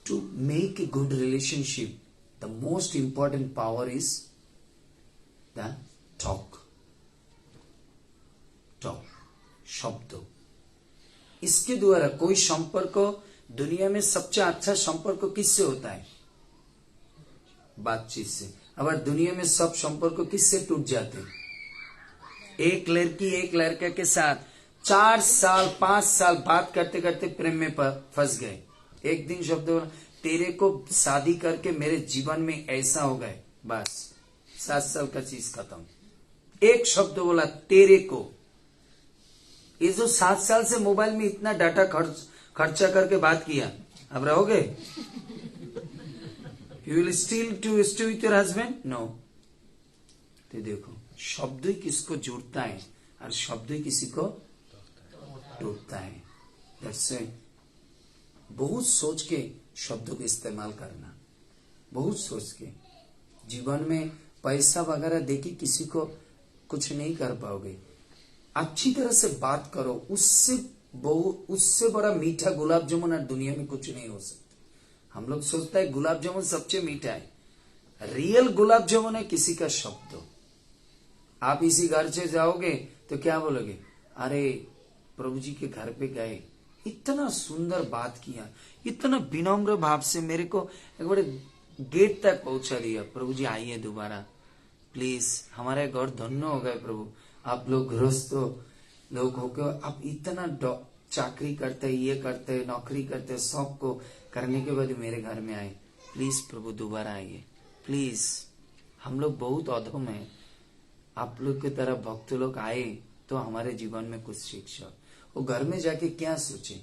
two make a good relationship the most important power is the talk. शब्द, इसके द्वारा कोई संपर्क, दुनिया में सबसे अच्छा संपर्क किससे होता है? बातचीत से। अब दुनिया में सब संपर्क किससे टूट जाते हैं? एक लड़की एक लड़का के साथ 4 साल 5 साल बात करते करते प्रेम में फंस गए। एक दिन शब्द बोला तेरे को शादी करके मेरे जीवन में ऐसा हो गए, बस 7 साल का चीज खत्म। एक शब्द बोला तेरे को। ये जो 7 साल से मोबाइल में इतना डाटा खर्चा करके बात किया, अब रहोगे? You will still to stay with your husband? No. तो देखो शब्द ही किसको जोड़ता है और शब्द ही किसी को टूटता है। दैट्स व्हाई बहुत सोच के शब्दों का इस्तेमाल करना, बहुत सोच के। जीवन में पैसा वगैरह देके किसी को कुछ नहीं कर पाओगे। अच्छी तरह से बात करो, उससे बड़ा मीठा गुलाब जामुन और दुनिया में कुछ नहीं हो सकता। हम लोग सोचता है गुलाब जामुन सबसे मीठा है, रियल गुलाब जामुन है किसी का शब्द। आप इसी घर से जाओगे तो क्या बोलोगे? अरे प्रभु जी के घर पे गए, इतना सुंदर बात किया, इतना विनम्र भाव से मेरे को एक बड़े गेट तक पहुंचा दिया। प्रभु जी आइए दोबारा प्लीज, हमारे घर धन्य हो गए प्रभु, आप लोग गृहस्थ लोग होकर आप इतना चाकरी करते, ये करते, नौकरी करते, सबको करने के बाद मेरे घर में आए, प्लीज प्रभु दोबारा आइए प्लीज। हम लोग बहुत अधम है, आप लोग की तरह भक्त लोग आए तो हमारे जीवन में कुछ शिक्षा। वो घर में जाके क्या सोचे?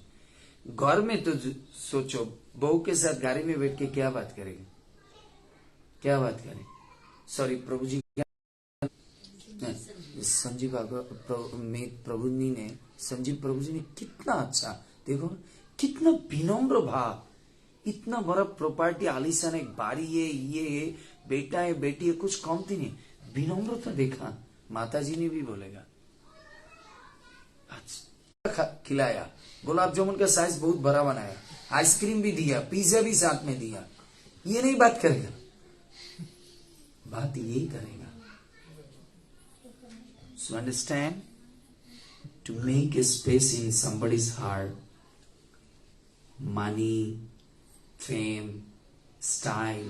घर में तो सोचो बहू के साथ गाड़ी में बैठ के क्या बात करेगा, क्या बात करें? सॉरी प्रभु जी, संजीव प्रभु जी ने कितना अच्छा, देखो कितना विनम्र भाव, इतना बड़ा प्रॉपर्टी आलीशान, एक बारी है, ये बेटा है बेटी है, कुछ कमती नहीं, विनम्रता देखा। माता जी ने भी बोलेगा अच्छा खिलाया, गुलाब जामुन का साइज बहुत बड़ा बनाया, आइसक्रीम भी दिया, पिज्जा भी साथ में दिया, ये नहीं बात करेगा, बात यही करेगा। So understand, to make a space in somebody's heart, money, fame, style,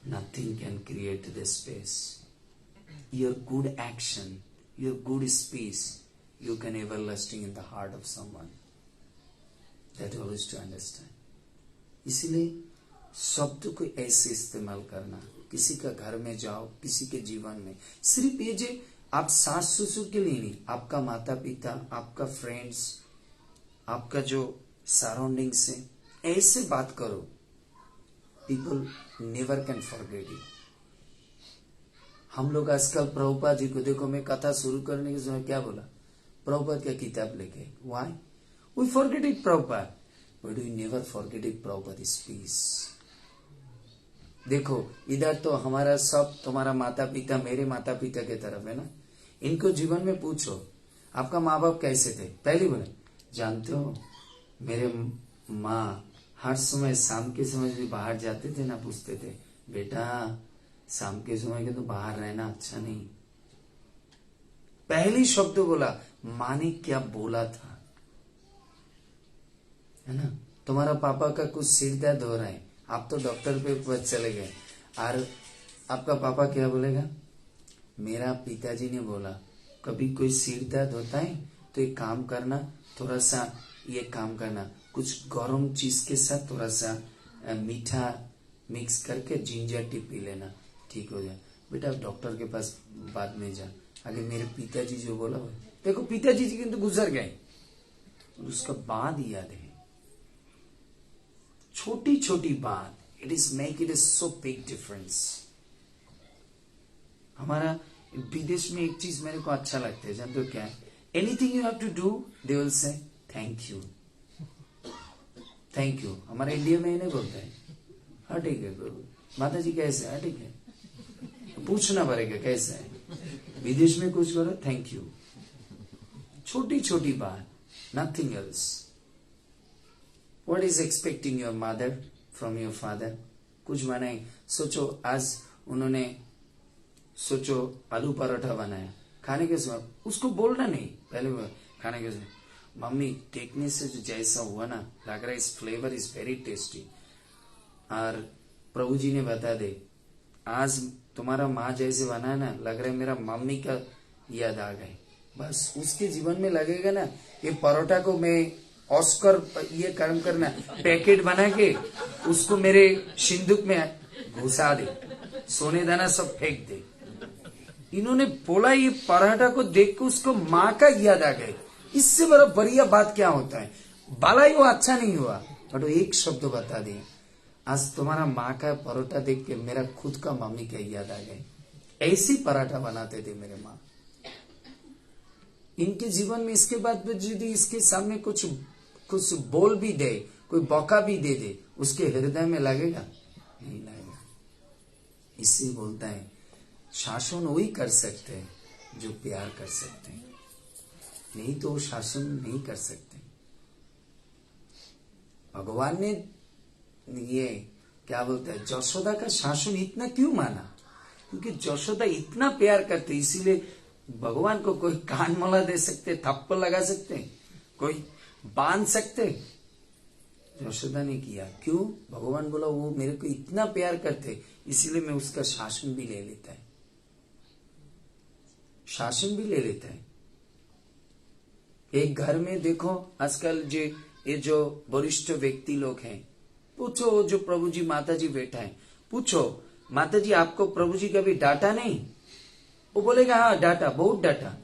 nothing can create this space. Your good action, your good speech, you can everlasting in the heart of someone. That always to understand. इसलिए शब्द को ऐसे इस्तेमाल करना। किसी का घर में जाओ, किसी के जीवन में, सिर्फ ये जो आप सास ससुर के लिए नहीं, आपका माता पिता, आपका फ्रेंड्स, आपका जो सराउंडिंग्स है, ऐसे बात करो। People never can forget it. हम लोग आजकल प्रभुपाद जी को देखो, मैं कथा शुरू करने के समय क्या बोला, प्रभुपाद का किताब लेके, why we forget it Prabhupada, but we never forget it Prabhupada is peace. देखो इधर तो हमारा सब, तुम्हारा माता पिता मेरे माता पिता के तरफ है ना, इनको जीवन में पूछो आपका माँ बाप कैसे थे, पहले बोले जानते हो मेरे माँ हर समय शाम के समय भी बाहर जाते थे ना, पूछते थे बेटा शाम के समय के तो बाहर रहना अच्छा नहीं। पहली शब्द बोला, माँ ने क्या बोला था, है ना। तुम्हारा पापा का कुछ सिर दर्द हो रहा है, आप तो डॉक्टर पे चले गए, और आपका पापा क्या बोलेगा, मेरा पिताजी ने बोला कभी कोई सिर दर्द होता है तो एक काम करना, थोड़ा सा ये काम करना, कुछ गरम चीज के साथ थोड़ा सा मीठा मिक्स करके जिंजर टी पी लेना, ठीक हो जाए। बेटा डॉक्टर के पास बाद में जा, आगे मेरे पिताजी जो बोला वो देखो, पिताजी जी किंतु गुजर गए, उसका बाद याद है। छोटी छोटी बात, it is make it is so big difference. हमारा विदेश में एक चीज मेरे को अच्छा लगता है, जानते हो क्या है, anything you have to do they will say thank you, thank you. हमारे इंडिया में नहीं बोलते हैं, हाँ ठीक है माता जी कैसे, हाँ ठीक है, पूछना पड़ेगा कैसे है। विदेश में कुछ करो थैंक यू, छोटी छोटी बात, nothing else. What is expecting your mother from your father, कुछ बनाए, सोचो आज उन्होंने सोचो आलू पराठा बनाया, खाने के समय उसको बोलना नहीं, पहले खाने के समय मम्मी देखने से जो जैसा हुआ ना, लग रहा है इस फ्लेवर इज वेरी टेस्टी, और प्रभु जी ने बता दे आज तुम्हारा माँ जैसे बनाया ना, लग रहा है मेरा मम्मी का याद आ गए, बस उसके जीवन में लगेगा ना, ये परोठा को मैं ऑस्कर ये कर्म करना, पैकेट बना के उसको मेरे सिंदूक में घुसा दे, सोने दाना सब फेंक दे। इन्होंने बोला ये पराठा को देख के उसको माँ का याद आ गए, इससे बड़ा बढ़िया बात क्या होता है। भला ही वो अच्छा नहीं हुआ, बट वो एक शब्द बता दिए, आज तुम्हारा माँ का परोठा देख के मेरा खुद का मम्मी का याद आ गए। ऐसी पराठा बनाते थे मेरे माँ। इनके जीवन में इसके बाद यदि इसके सामने कुछ बोल भी दे, कोई बौका भी दे दे, उसके हृदय में लगेगा नहीं लगेगा। इससे बोलता है शासन वही कर सकते हैं जो प्यार कर सकते हैं, नहीं तो वो शासन नहीं कर सकते। भगवान ने ये क्या बोलता है, यशोदा का शासन इतना क्यों माना, क्योंकि यशोदा इतना प्यार करते, इसीलिए भगवान को कोई कान मोला दे सकते, थप्पड़ लगा सकते, कोई बांध सकते, यशोदा ने किया। क्यों? भगवान बोला वो मेरे को इतना प्यार करते, इसीलिए मैं उसका शासन भी ले लेता है, शासन भी ले लेता है। एक घर में देखो आजकल ये जो वरिष्ठ व्यक्ति लोग हैं, पूछो जो प्रभु जी माता जी बैठा है, पूछो माता जी आपको प्रभु जी कभी डांटा नहीं? वो बोलेगा हाँ डांटा, बहुत डांटा।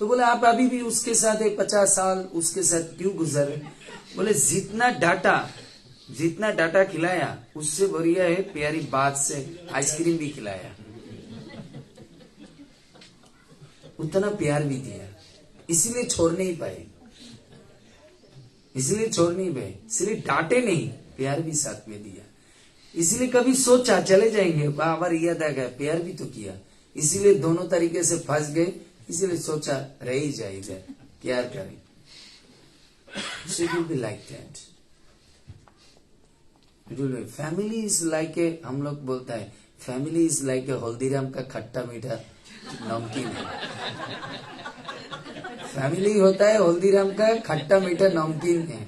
तो बोले आप अभी भी उसके साथ 50 साल उसके साथ क्यों गुजरे? बोले जितना डांटा खिलाया उससे बढ़िया है प्यारी बात से आइसक्रीम भी खिलाया, उतना प्यार भी दिया, इसलिए छोड़ नहीं पाए, इसलिए डांटे नहीं, प्यार भी साथ में दिया। इसलिए कभी सोचा चले जाएंगे, बार याद आ गया, प्यार भी तो किया, इसीलिए दोनों तरीके से फंस गए, इसलिए सोचा रह ही जाएगा, क्या करें। So it will be like that. It will be, family is like a, हम लोग बोलता है family is like a Haldiram का खट्टा मीठा नमकीन है। फैमिली होता है हल्दीराम का खट्टा मीठा नमकीन है,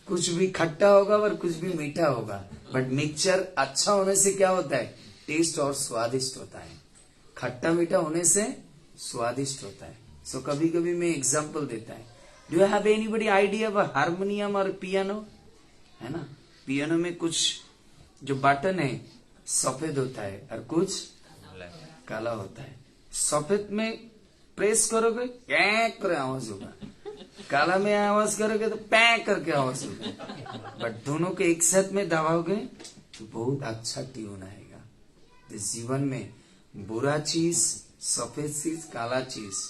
कुछ भी खट्टा होगा और कुछ भी मीठा होगा, बट मिक्सचर अच्छा होने से क्या होता है, टेस्ट और स्वादिष्ट होता है। खट्टा मीठा होने से स्वादिष्ट होता है। सो कभी कभी मैं एग्जांपल देता है, do you have anybody idea of harmonium और पियानो, है ना, पियानो में कुछ जो बटन है सफेद होता है और कुछ काला होता है। सफेद में प्रेस करोगे कैक कर आवाज होगा, काला में आवाज करोगे तो पैक करके आवाज होगा। बट दोनों को एक साथ में दबाओगे तो बहुत अच्छा ट्यून आएगा। तो जीवन में बुरा चीज, सफेद चीज, काला चीज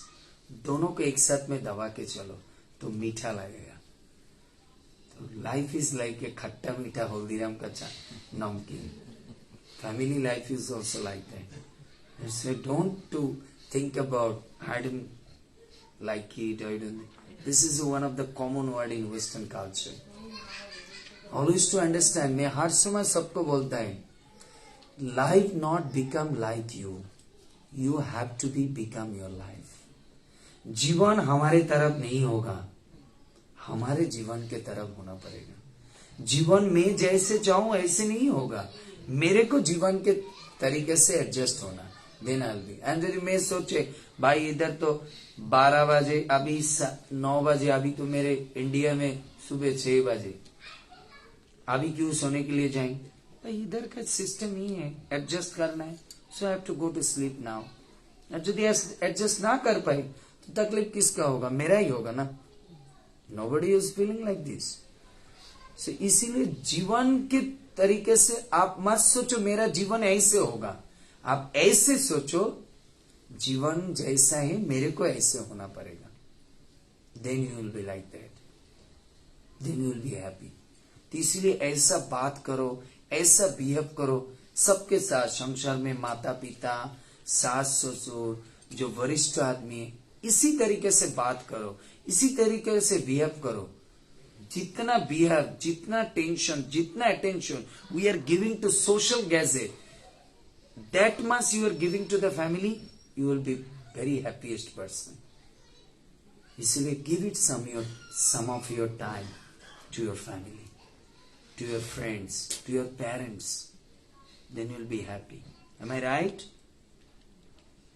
दोनों को एक साथ में दबा के चलो तो मीठा लगेगा। तो लाइफ इज लाइक ए खट्टा मीठा हल्दीराम का नमकीन। Family life is also like that. So don't to think about I don't like it, I don't. This is one of the common word in Western culture. Always to understand, मैं हर समय सबको बोलता है, life not become like you. You have to be become your life. जीवन हमारे तरफ नहीं होगा, हमारे जीवन के तरफ होना पड़ेगा। जीवन में जैसे चाहूं ऐसे नहीं होगा, मेरे को जीवन के तरीके से एडजस्ट होना। Then I will be. And यदि मैं सोचे भाई इधर तो 12 बजे, अभी 9 बजे, अभी तो मेरे इंडिया में सुबह 6 बजे, अभी क्यों सोने के लिए जाएंगे? भाई इधर का सिस्टम ही है, एडजस्ट करना है। So I have to go to sleep now. यदि एडजस्ट ना कर पाए तो तकलीफ किसका होगा? मेरा ही होगा ना। Nobody is feeling like this. So इसीलिए जीवन के तरीके से आप मत सोचो मेरा जीवन ऐसे होगा, आप ऐसे सोचो जीवन जैसा है मेरे को ऐसे होना पड़ेगा। Then you will be like that, then you will be happy. तो इसलिए ऐसा बात करो, ऐसा बिहेव करो सबके साथ। संसार में माता पिता, सास ससुर, जो वरिष्ठ आदमी है, इसी तरीके से बात करो, इसी तरीके से बिहेव करो। जितना बिहेव, जितना टेंशन, जितना attention we are giving to social gadget, that much you are giving to the family, you will be very happiest person. इसलिए give it some of your time to your family, to your friends, to your parents, then you will be happy. Am I right?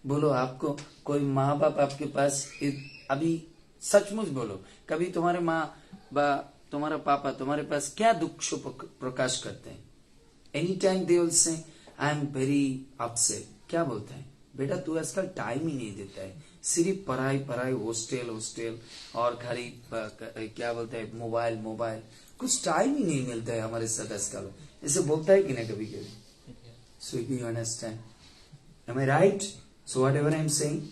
बोलो, आपको कोई माँ बाप आपके पास अभी सचमुच बोलो, कभी तुम्हारे माँ बाप, तुम्हारा पापा तुम्हारे पास क्या दुख प्रकाश करते हैं? एनी टाइम दे विल से आई एम वेरी अपसेट। क्या बोलता है? बेटा तू आजकल टाइम ही नहीं देता है, सिर्फ पढ़ाई पढ़ाई, हॉस्टल और खाली क्या बोलता है, मोबाइल मोबाइल, कुछ टाइम ही नहीं मिलता है हमारे साथ आजकल। ऐसे बोलता है कि ना कभी कभी? So you understand, am I right? So whatever I am saying,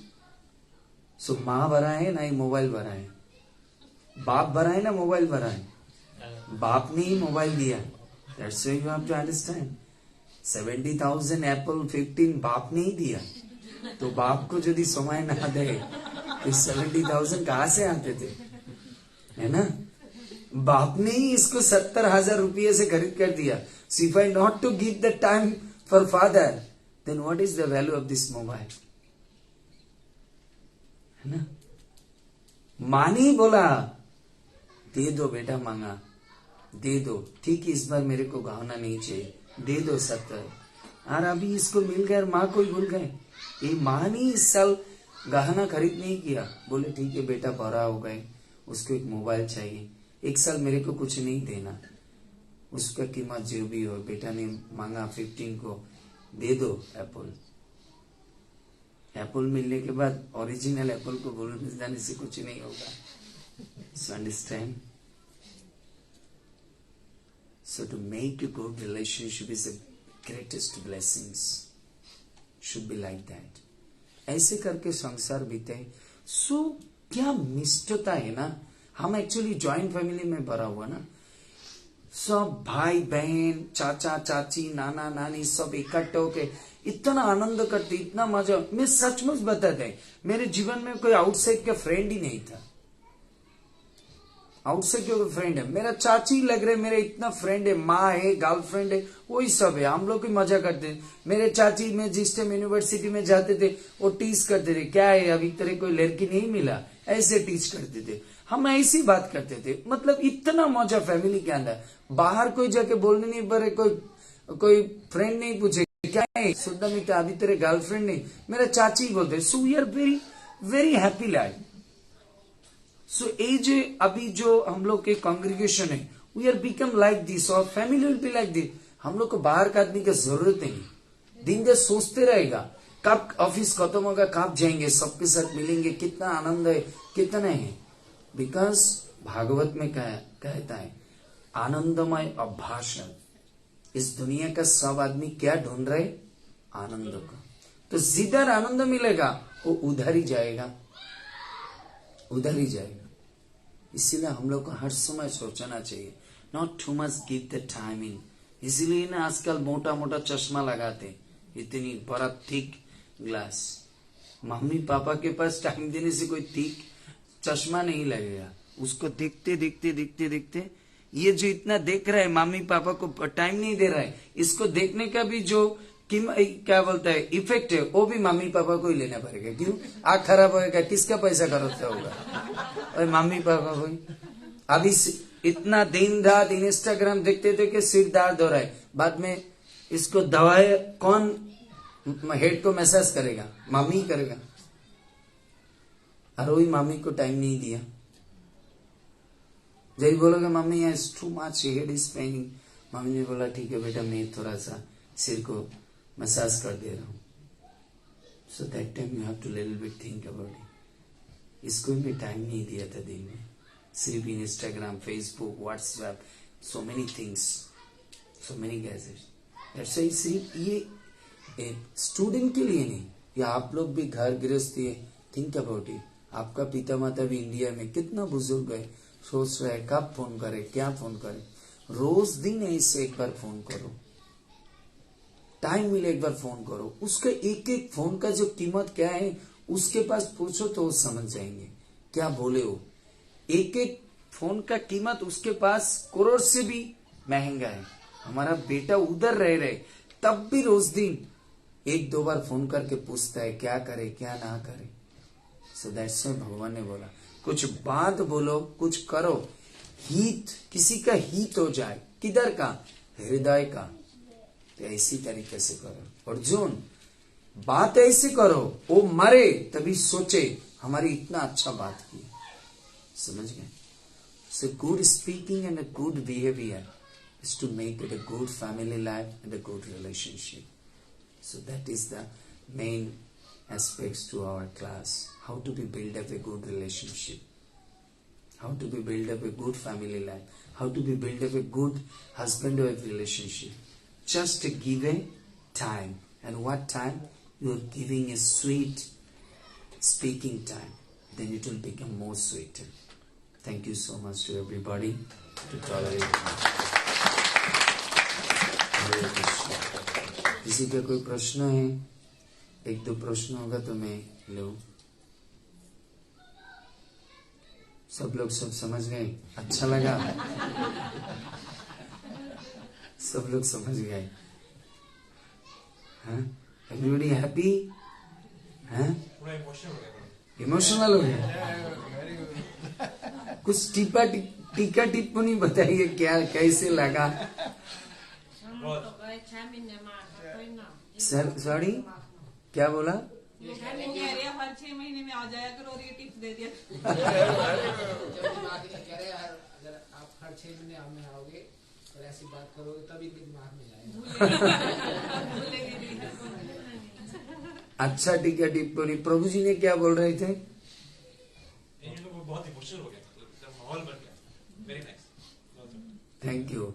so माँ भरा है ना ही मोबाइल भरा है, बाप भरा है ना मोबाइल भरा है, बाप ने ही मोबाइल दिया। That's why you have to understand. 70,000 Apple 15 बाप ने ही दिया, तो बाप को यदि समय ना दे तो 70,000 कहां से आते थे? है ना? बाप ने ही इसको 70,000 रुपये से खरीद कर दिया। So if I not to give the time for father, then what is the value of this mobile? है ना? मां ने ही बोला दे दो बेटा, मांगा दे दो, ठीक है इस बार मेरे को गहना नहीं चाहिए, दे दो 70। और अभी इसको मिल गया, माँ को ही भूल गए। ये माँ ने इस साल गहना खरीद नहीं किया, बोले ठीक है बेटा बड़ा हो गए, उसको एक मोबाइल चाहिए, एक साल मेरे को कुछ नहीं देना, उसका कीमत जो भी हो, बेटा ने मांगा 15 को, दे दो एप्पल। एप्पल मिलने के बाद ओरिजिनल एप्पल को भूल जाने से कुछ नहीं होगा। So understand? So to make a good relationship is the greatest blessings. Should be like that. ऐसे करके संसार बीते। सो क्या मिष्टता है ना। हम एक्चुअली जॉइंट फैमिली में भरा हुआ ना, सब भाई बहन, चाचा चाची, नाना नानी सब इकट्ठे होके इतना आनंद करते, इतना मजा। मैं सचमुच बताते, मेरे जीवन में कोई आउटसाइड का फ्रेंड ही नहीं था। आउटसाइड के फ्रेंड है, मेरा चाची लग रहे, मेरे इतना फ्रेंड है, माँ है, गर्लफ्रेंड है, वही सब है। हम लोग की मजा करते हैं। मेरे चाची में जिस टाइम यूनिवर्सिटी में जाते थे वो टीज करते थे, क्या है अभी तेरे कोई लड़की नहीं मिला, ऐसे टीज करते थे। हम ऐसी बात करते थे, मतलब इतना मजा फैमिली के अंदर। बाहर कोई जाके बोलने नहीं पड़े, कोई फ्रेंड नहीं पूछे क्या है सुधा मिता अभी तेरे गर्लफ्रेंड नहीं, मेरा चाची बोलते। So we are very very happy life. So as अभी जो हम लोग के कॉन्ग्रीगेशन है, we are become like this, और family will be like this. हम लोग को बाहर का आदमी की जरूरत नहीं, दिन भर सोचते रहेगा कब ऑफिस खत्म होगा, कब जाएंगे, सबके साथ मिलेंगे, कितना आनंद है, कितना है। बिकॉज भागवत में कहता है आनंदमय अभाषण। इस दुनिया का सब आदमी क्या ढूंढ रहे? आनंद का। तो जिधर आनंद मिलेगा वो उधर ही जाएगा, उधर ही जाएगा। इसीलिए हम लोग को हर समय सोचना चाहिए, not too much give the timing. इसीलिए ना आजकल मोटा मोटा चश्मा लगाते, इतनी बड़ा थिक ग्लास। मम्मी पापा के पास टाइम देने से कोई थिक चश्मा नहीं लगेगा। उसको देखते देखते देखते देखते ये जो इतना देख रहा है, मम्मी पापा को टाइम नहीं दे रहा है। इसको देखने का भी जो क्या बोलता है इफेक्ट है, वो भी मम्मी पापा को ही लेना पड़ेगा। क्यों? आँख खराब होगा, किसका पैसा खर्च होगा? और मम्मी पापा को ही। अभी इतना दिन रात इंस्टाग्राम देखते देखते सिर दर्द हो रहा है, बाद में इसको दवाई कौन हेड को मैसेज करेगा? मम्मी करेगा। और वही मम्मी को टाइम नहीं दिया। जब बोलोगे mummy is too much, head is Penning, mummy ने बोला ठीक है बेटा, मैं थोड़ा सा सिर को मसाज कर दे रहा हूं। So that time you have to little bit think about it. इसको भी टाइम नहीं दिया था दिन में, सिर्फ Instagram, Facebook, WhatsApp, so many things, so many gadgets. That's why सिर्फ ये स्टूडेंट के लिए नहीं, या आप लोग भी घर गृहस्थी है, थिंक अबाउट इट। आपका पिता माता भी इंडिया में कितना बुजुर्ग है, सोच रहे कब फोन करे, क्या फोन करे। रोज दिन ऐसे एक बार फोन करो, टाइम मिले एक बार फोन करो। उसका एक एक फोन का जो कीमत क्या है उसके पास पूछो तो वो समझ जाएंगे क्या बोले हो। एक एक फोन का कीमत उसके पास करोड़ से भी महंगा है। हमारा बेटा उधर रह रहे तब भी रोज दिन एक दो बार फोन करके पूछता है क्या करे क्या ना करे। सो दैट्स व्हाई भगवान ने बोला कुछ बात बोलो, कुछ करो, हित, किसी का हित हो जाए। किधर का? हृदय का। तो ऐसी तरीके से करो। अर्जुन, बात ऐसे करो वो मरे तभी सोचे हमारी इतना अच्छा बात की। समझ गए? So good speaking and a good behaviour is to make it a good family life and a good relationship. So that is the main aspects to our class. How to be build up a good relationship. How to be build up a good family life. How to be build up a good husband wife relationship. Just give a time. And what time? You are giving a sweet speaking time. Then it will become more sweeter. Thank you so much to everybody to tolerate me. Hare Krishna. किसी का कोई प्रश्न है? एक दो प्रश्न होगा तो मैं लूं। सब लोग सब समझ गए? अच्छा लगा? सब लोग समझ गए? Everybody happy? इमोशनल हो गया? कुछ टीका टिप्पणी बताइए, क्या कैसे लगा? सर सॉरी, क्या बोला? हर 6 महीने में आ जाया करो और ये टिप्स दे दिया। अगर आप हर 6 महीने में आओगे और ऐसी बात करोगे तभी दिमाग में आएगा। अच्छा ठीक है टिप्पणी। प्रभु जी ने क्या बोल रहे थे? बहुत इमोशनल हो गया, माहौल बन गया। Very nice, thank you.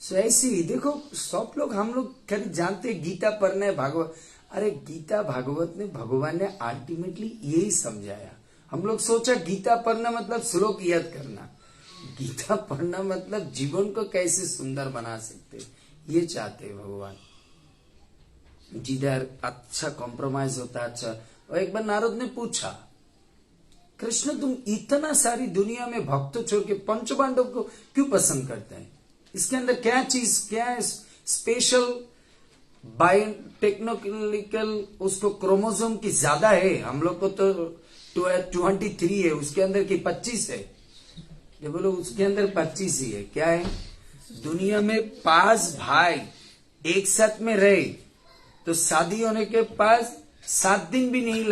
So ऐसी देखो, सब लोग हम लोग खाली जानते हैं गीता पढ़ना है, भागवत। अरे गीता भागवत में भगवान ने अल्टीमेटली यही समझाया। हम लोग सोचा गीता पढ़ना मतलब श्लोक याद करना। गीता पढ़ना मतलब जीवन को कैसे सुंदर बना सकते, ये चाहते हैं भगवान। जिधर अच्छा कॉम्प्रोमाइज होता अच्छा। और एक बार नारद ने पूछा, कृष्ण तुम इतना सारी दुनिया में भक्त छोड़ के पंचपांडव को क्यों पसंद करते हैं? इसके अंदर क्या चीज, क्या स्पेशल बायोटेक्नोलॉजिकल उसको क्रोमोसोम की ज्यादा है? हम लोग को तो 23 है, उसके अंदर की 25 है। ये बोलो उसके अंदर 25 ही है। क्या है? दुनिया में 5 भाई एक साथ में रहे तो शादी होने के पास 7 दिन भी नहीं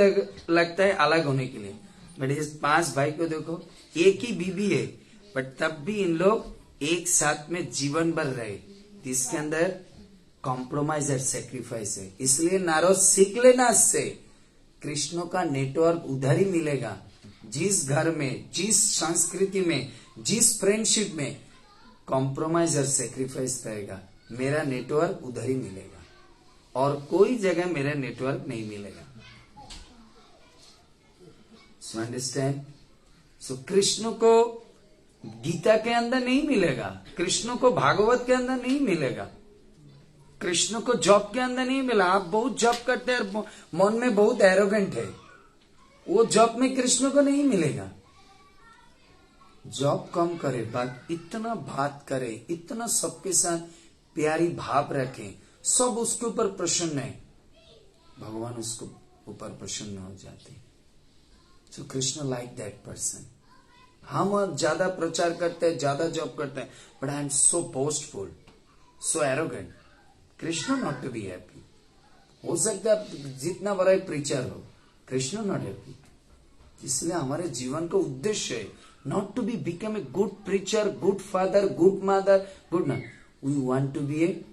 लगता है अलग होने के लिए। बट इस 5 भाई को देखो, एक ही बीबी है बट तब भी इन लोग एक साथ में जीवन भर रहे। इसके अंदर कॉम्प्रोमाइज और सेक्रीफाइस है। इसलिए नारद सीख लेना इससे, कृष्ण का नेटवर्क उधर ही मिलेगा जिस घर में, जिस संस्कृति में, जिस फ्रेंडशिप में कॉम्प्रोमाइज और सेक्रीफाइस रहेगा, मेरा नेटवर्क उधर ही मिलेगा और कोई जगह मेरा नेटवर्क नहीं मिलेगा। So understand? सो कृष्ण को गीता के अंदर नहीं मिलेगा, कृष्ण को भागवत के अंदर नहीं मिलेगा, कृष्ण को जॉब के अंदर नहीं मिला। आप बहुत जॉब करते हैं, मन में बहुत एरोगेंट है, वो जॉब में कृष्ण को नहीं मिलेगा। जॉब कम करे, बात इतना बात करे, इतना सबके साथ प्यारी भाव रखे, सब उसके ऊपर प्रसन्न है, भगवान उसको ऊपर प्रसन्न हो जाते। So Krishna like that person. हम ज्यादा प्रचार करते हैं, ज्यादा जॉब करते हैं, but I am so boastful, so arrogant. Krishna not to be happy. हो सकता है जितना बड़ा प्रीचर हो, कृष्ण नॉट हैप्पी। इसलिए हमारे जीवन का उद्देश्य है not to be become a good preacher, good father, good mother, good ना, we want to be a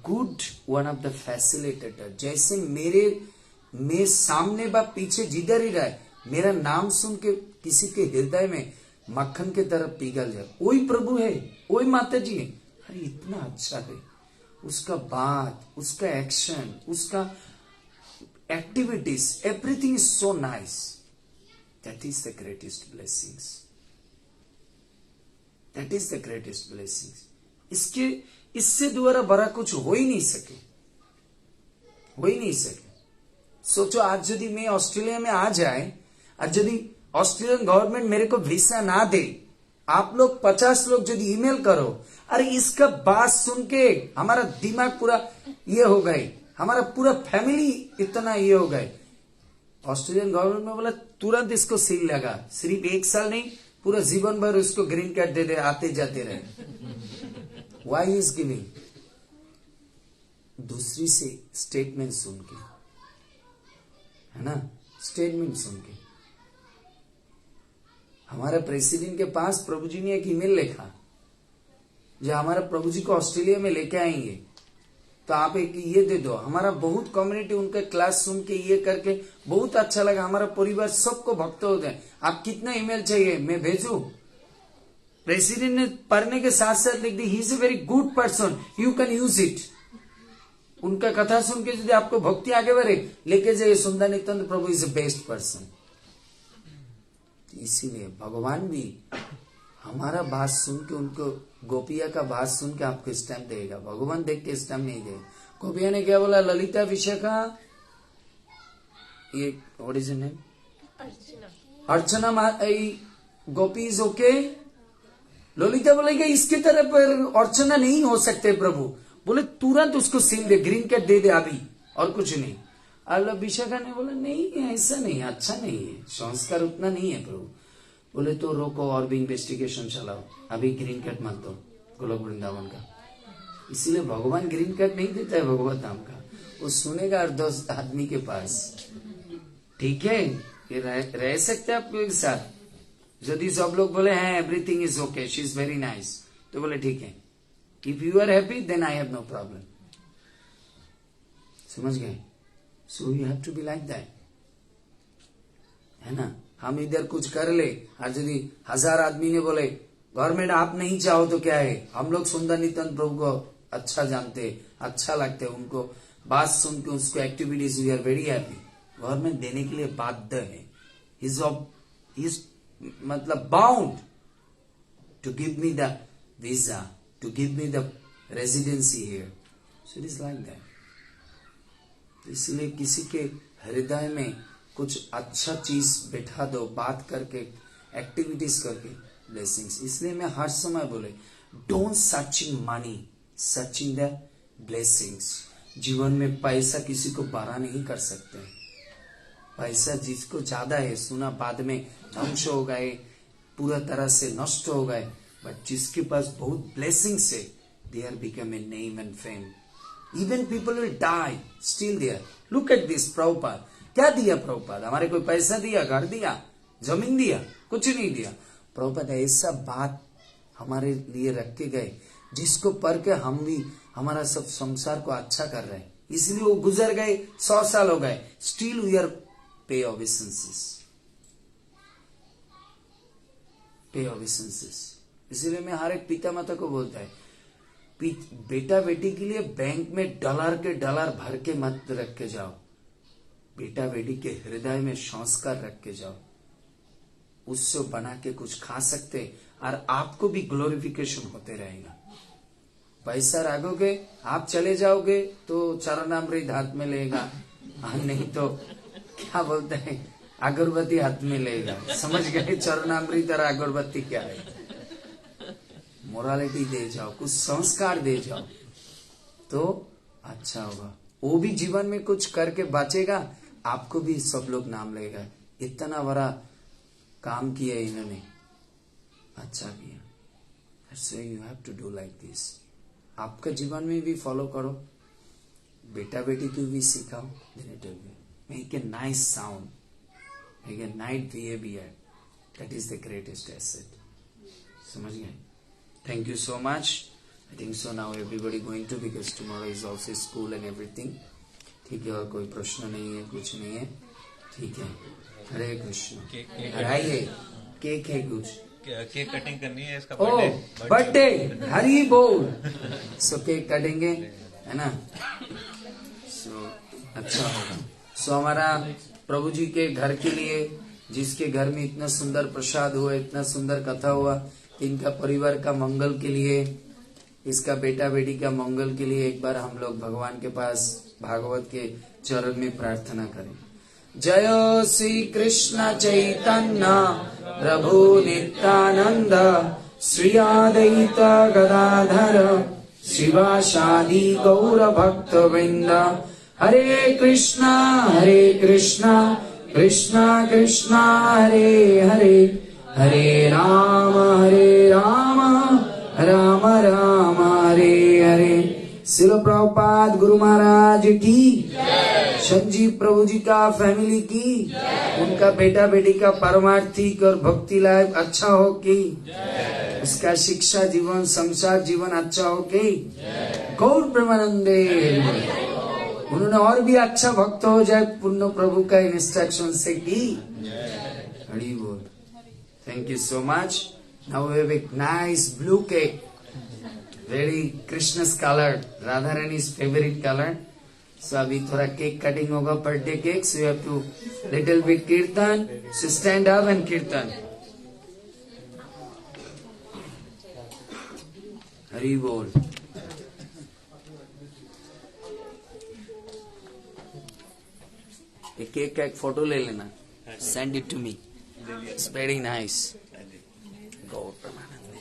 good one of the facilitator. जैसे मेरे सामने बा पीछे जिधर ही रहे, मेरा नाम सुन के किसी के हृदय में मक्खन के तरफ पिघल जाए, वही प्रभु है, वही माता जी है। अरे इतना अच्छा है, उसका बात, उसका एक्शन, उसका activities, everything is so nice. That is the greatest blessings, that is the greatest blessings. इससे द्वारा बड़ा कुछ हो ही नहीं सके, हो ही नहीं सके। सोचो आज यदि मैं ऑस्ट्रेलिया में आ जाए, आज यदि ऑस्ट्रेलियन गवर्नमेंट मेरे को वीसा ना दे, आप लोग 50 लोग यदि ईमेल करो, अरे इसका बात सुन के हमारा दिमाग पूरा ये हो गए, हमारा पूरा फैमिली इतना ये हो गए। ऑस्ट्रेलियन गवर्नमेंट में बोला तुरंत इसको सील लगा, सिर्फ 1 साल नहीं, पूरा जीवन भर उसको ग्रीन कार्ड दे दे, आते जाते रहे। Why is giving? दूसरी से स्टेटमेंट सुन के, है ना, स्टेटमेंट सुन के। हमारे प्रेसिडेंट के पास प्रभु जी ने एक ईमेल लिखा, जो हमारा प्रभु जी को ऑस्ट्रेलिया में लेके आएंगे, तो आप एक ये दे दो। हमारा बहुत कम्युनिटी उनका क्लास सुन के ये करके बहुत अच्छा लगा, हमारा परिवार सबको भक्त हो गए। आप कितना ईमेल चाहिए मैं भेजू? प्रेसिडेंट ने पढ़ने के साथ साथ लिख दी, he is a very good person, you can use it. उनका कथा सुन के यदि आपको भक्ति आगे बढ़े, लेके जाइए सुंदर नित्यानंद प्रभु इज ए बेस्ट पर्सन। इसीलिए भगवान भी हमारा बात सुन के, उनको गोपिया का बात सुन के आपको स्टैम्प देगा, भगवान देख के स्टैम्प नहीं देगा। गोपिया ने क्या बोला? ललिता विशाखा, ये what is name? Archana Gopi is okay. Lalita बोलेगा इसके तरफ अर्चना नहीं हो सकते प्रभु। बोले तुरंत उसको सील दे, ग्रीन कार्ड दे दे अभी, और कुछ नहीं। और विशाखा ने बोला नहीं ऐसा नहीं, अच्छा नहीं है, संस्कार उतना नहीं है प्रभु। बोले तो रोको और भी इन्वेस्टिगेशन चलाओ, अभी ग्रीन कार्ड मत दो गोलोक वृंदावन का। इसीलिए भगवान ग्रीन कार्ड नहीं देता है भगवत धाम का, वो सुनेगा 10 आदमी के पास। ठीक है, ये रह सकते आपके साथ। यदि सब लोग बोले हैं everything is okay, she is very nice, तो बोले ठीक है, if you are happy then I have no problem. समझ गए? So you have to be like that, है ना। हम इधर कुछ कर ले, और यदि 1000 आदमी ने बोले गवर्नमेंट आप नहीं चाहो तो क्या है, हम लोग सुंदर नित्यानंद प्रभु को अच्छा जानते, अच्छा लगते, उनको बात सुन के उसको activities we are very happy. Government देने के लिए बाध्य है, इज मतलब bound to give me the visa, to give me the residency here. So it is like that. इसलिए किसी के हृदय में कुछ अच्छा चीज बैठा दो, बात करके, एक्टिविटीज करके, ब्लेसिंग्स। इसलिए मैं हर समय बोले don't searching money, searching the blessings. जीवन में पैसा किसी को बड़ा नहीं कर सकते। पैसा जिसको ज्यादा है, सुना बाद में ध्वंस हो गए, पूरा तरह से नष्ट हो गए, बट जिसके पास बहुत ब्लेसिंग्स है, they are become a name and fame. Even people will die, still there. Look at this, Prabhupada. क्या दिया प्रभुपाद? हमारे कोई पैसा दिया, घर दिया, जमीन दिया? कुछ नहीं दिया। प्रभुपाद ऐसा बात हमारे लिए रख के गए, जिसको पढ़ के हम भी हमारा सब संसार को अच्छा कर रहे हैं, इसलिए वो गुजर गए, 100 साल हो गए, स्टिल वी आर पे ऑबिसेंसेस, पे ऑबिसेंसेस। इसलिए मैं हर एक पिता माता को बोलता है, बेटा बेटी के लिए बैंक में डॉलर के डॉलर भर के मत रख के जाओ, बेटा बेटी के हृदय में संस्कार रख के जाओ, उससे बना के कुछ खा सकते और आपको भी ग्लोरिफिकेशन होते रहेगा। पैसा रागोगे, आप चले जाओगे तो चरणामृत हाथ में लेगा, नहीं तो क्या बोलते हैं, अगरबत्ती हाथ में लेगा। समझ गए चरणामृत और अगरबत्ती क्या है? मोरालिटी दे जाओ, कुछ संस्कार दे जाओ तो अच्छा होगा। वो भी जीवन में कुछ करके बचेगा, आपको भी सब लोग नाम लेगा, इतना बड़ा काम किया इन्होंने, अच्छा किया। So you have to do like this. आपका जीवन में भी फॉलो करो, बेटा बेटी को भी सिखाओ, make a nice sound, make a night behaviour, that is the greatest asset. समझ गए? Thank you so much. I think so now everybody going to, because tomorrow is also school and everything. ठीक है, और कोई प्रश्न नहीं है, कुछ नहीं है, ठीक है। हरे कृष्ण। आइए, केक है कुछ? केक कटिंग करनी है इसका, बर्थडे, हरी बोल। सो केक काटेंगे, है ना? सो अच्छा होगा। सो हमारा प्रभु जी के घर के लिए, जिसके घर में इतना सुंदर प्रसाद हुआ, इतना सुंदर कथा हुआ, इनका परिवार का मंगल के लिए, इसका बेटा बेटी का मंगल के लिए एक बार हम लोग भगवान के पास भागवत के चरण में प्रार्थना करें। जय श्री कृष्ण चैतन्य प्रभु नित्यानंद, श्री अद्वैत गदाधर शिवासादि गौर भक्त वृंद। हरे कृष्णा कृष्णा कृष्णा हरे हरे, हरे राम राम राम हरे हरे। श्रील प्रभुपाद गुरु महाराज की, संजीव प्रभु जी का फैमिली की, उनका बेटा बेटी का पारमार्थिक और भक्ति लाइफ अच्छा हो कि, उसका शिक्षा जीवन संसार जीवन अच्छा हो कि, गौर प्रेमानंदे। उन्होंने और भी अच्छा भक्त हो जाए, पुण्य प्रभु का इंस्ट्रक्शन से की। हरि बोल। Thank you so much. Now we have a nice blue cake, very Krishna's color, Radha Rani's favorite color. So अभी थोड़ा केक कटिंग होगा, birthday cake. So you have to little bit kirtan. So stand up and kirtan. Hari बोल। एक cake का एक photo ले लेना, send it to me. It's very nice. Go Pramanande.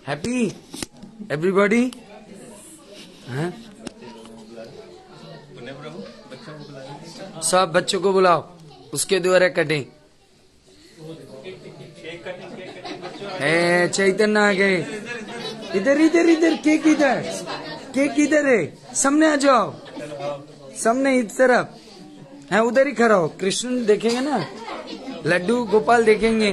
Happy everybody? हाँ? सब बच्चों को बुलाओ, उसके द्वारा कटें। चैतन्य आ गए, इधर इधर इधर, केक इधर, केक इधर है, सामने आ जाओ, सामने इस तरफ है, उधर ही खड़ा हो। कृष्ण देखेंगे ना, लड्डू गोपाल देखेंगे।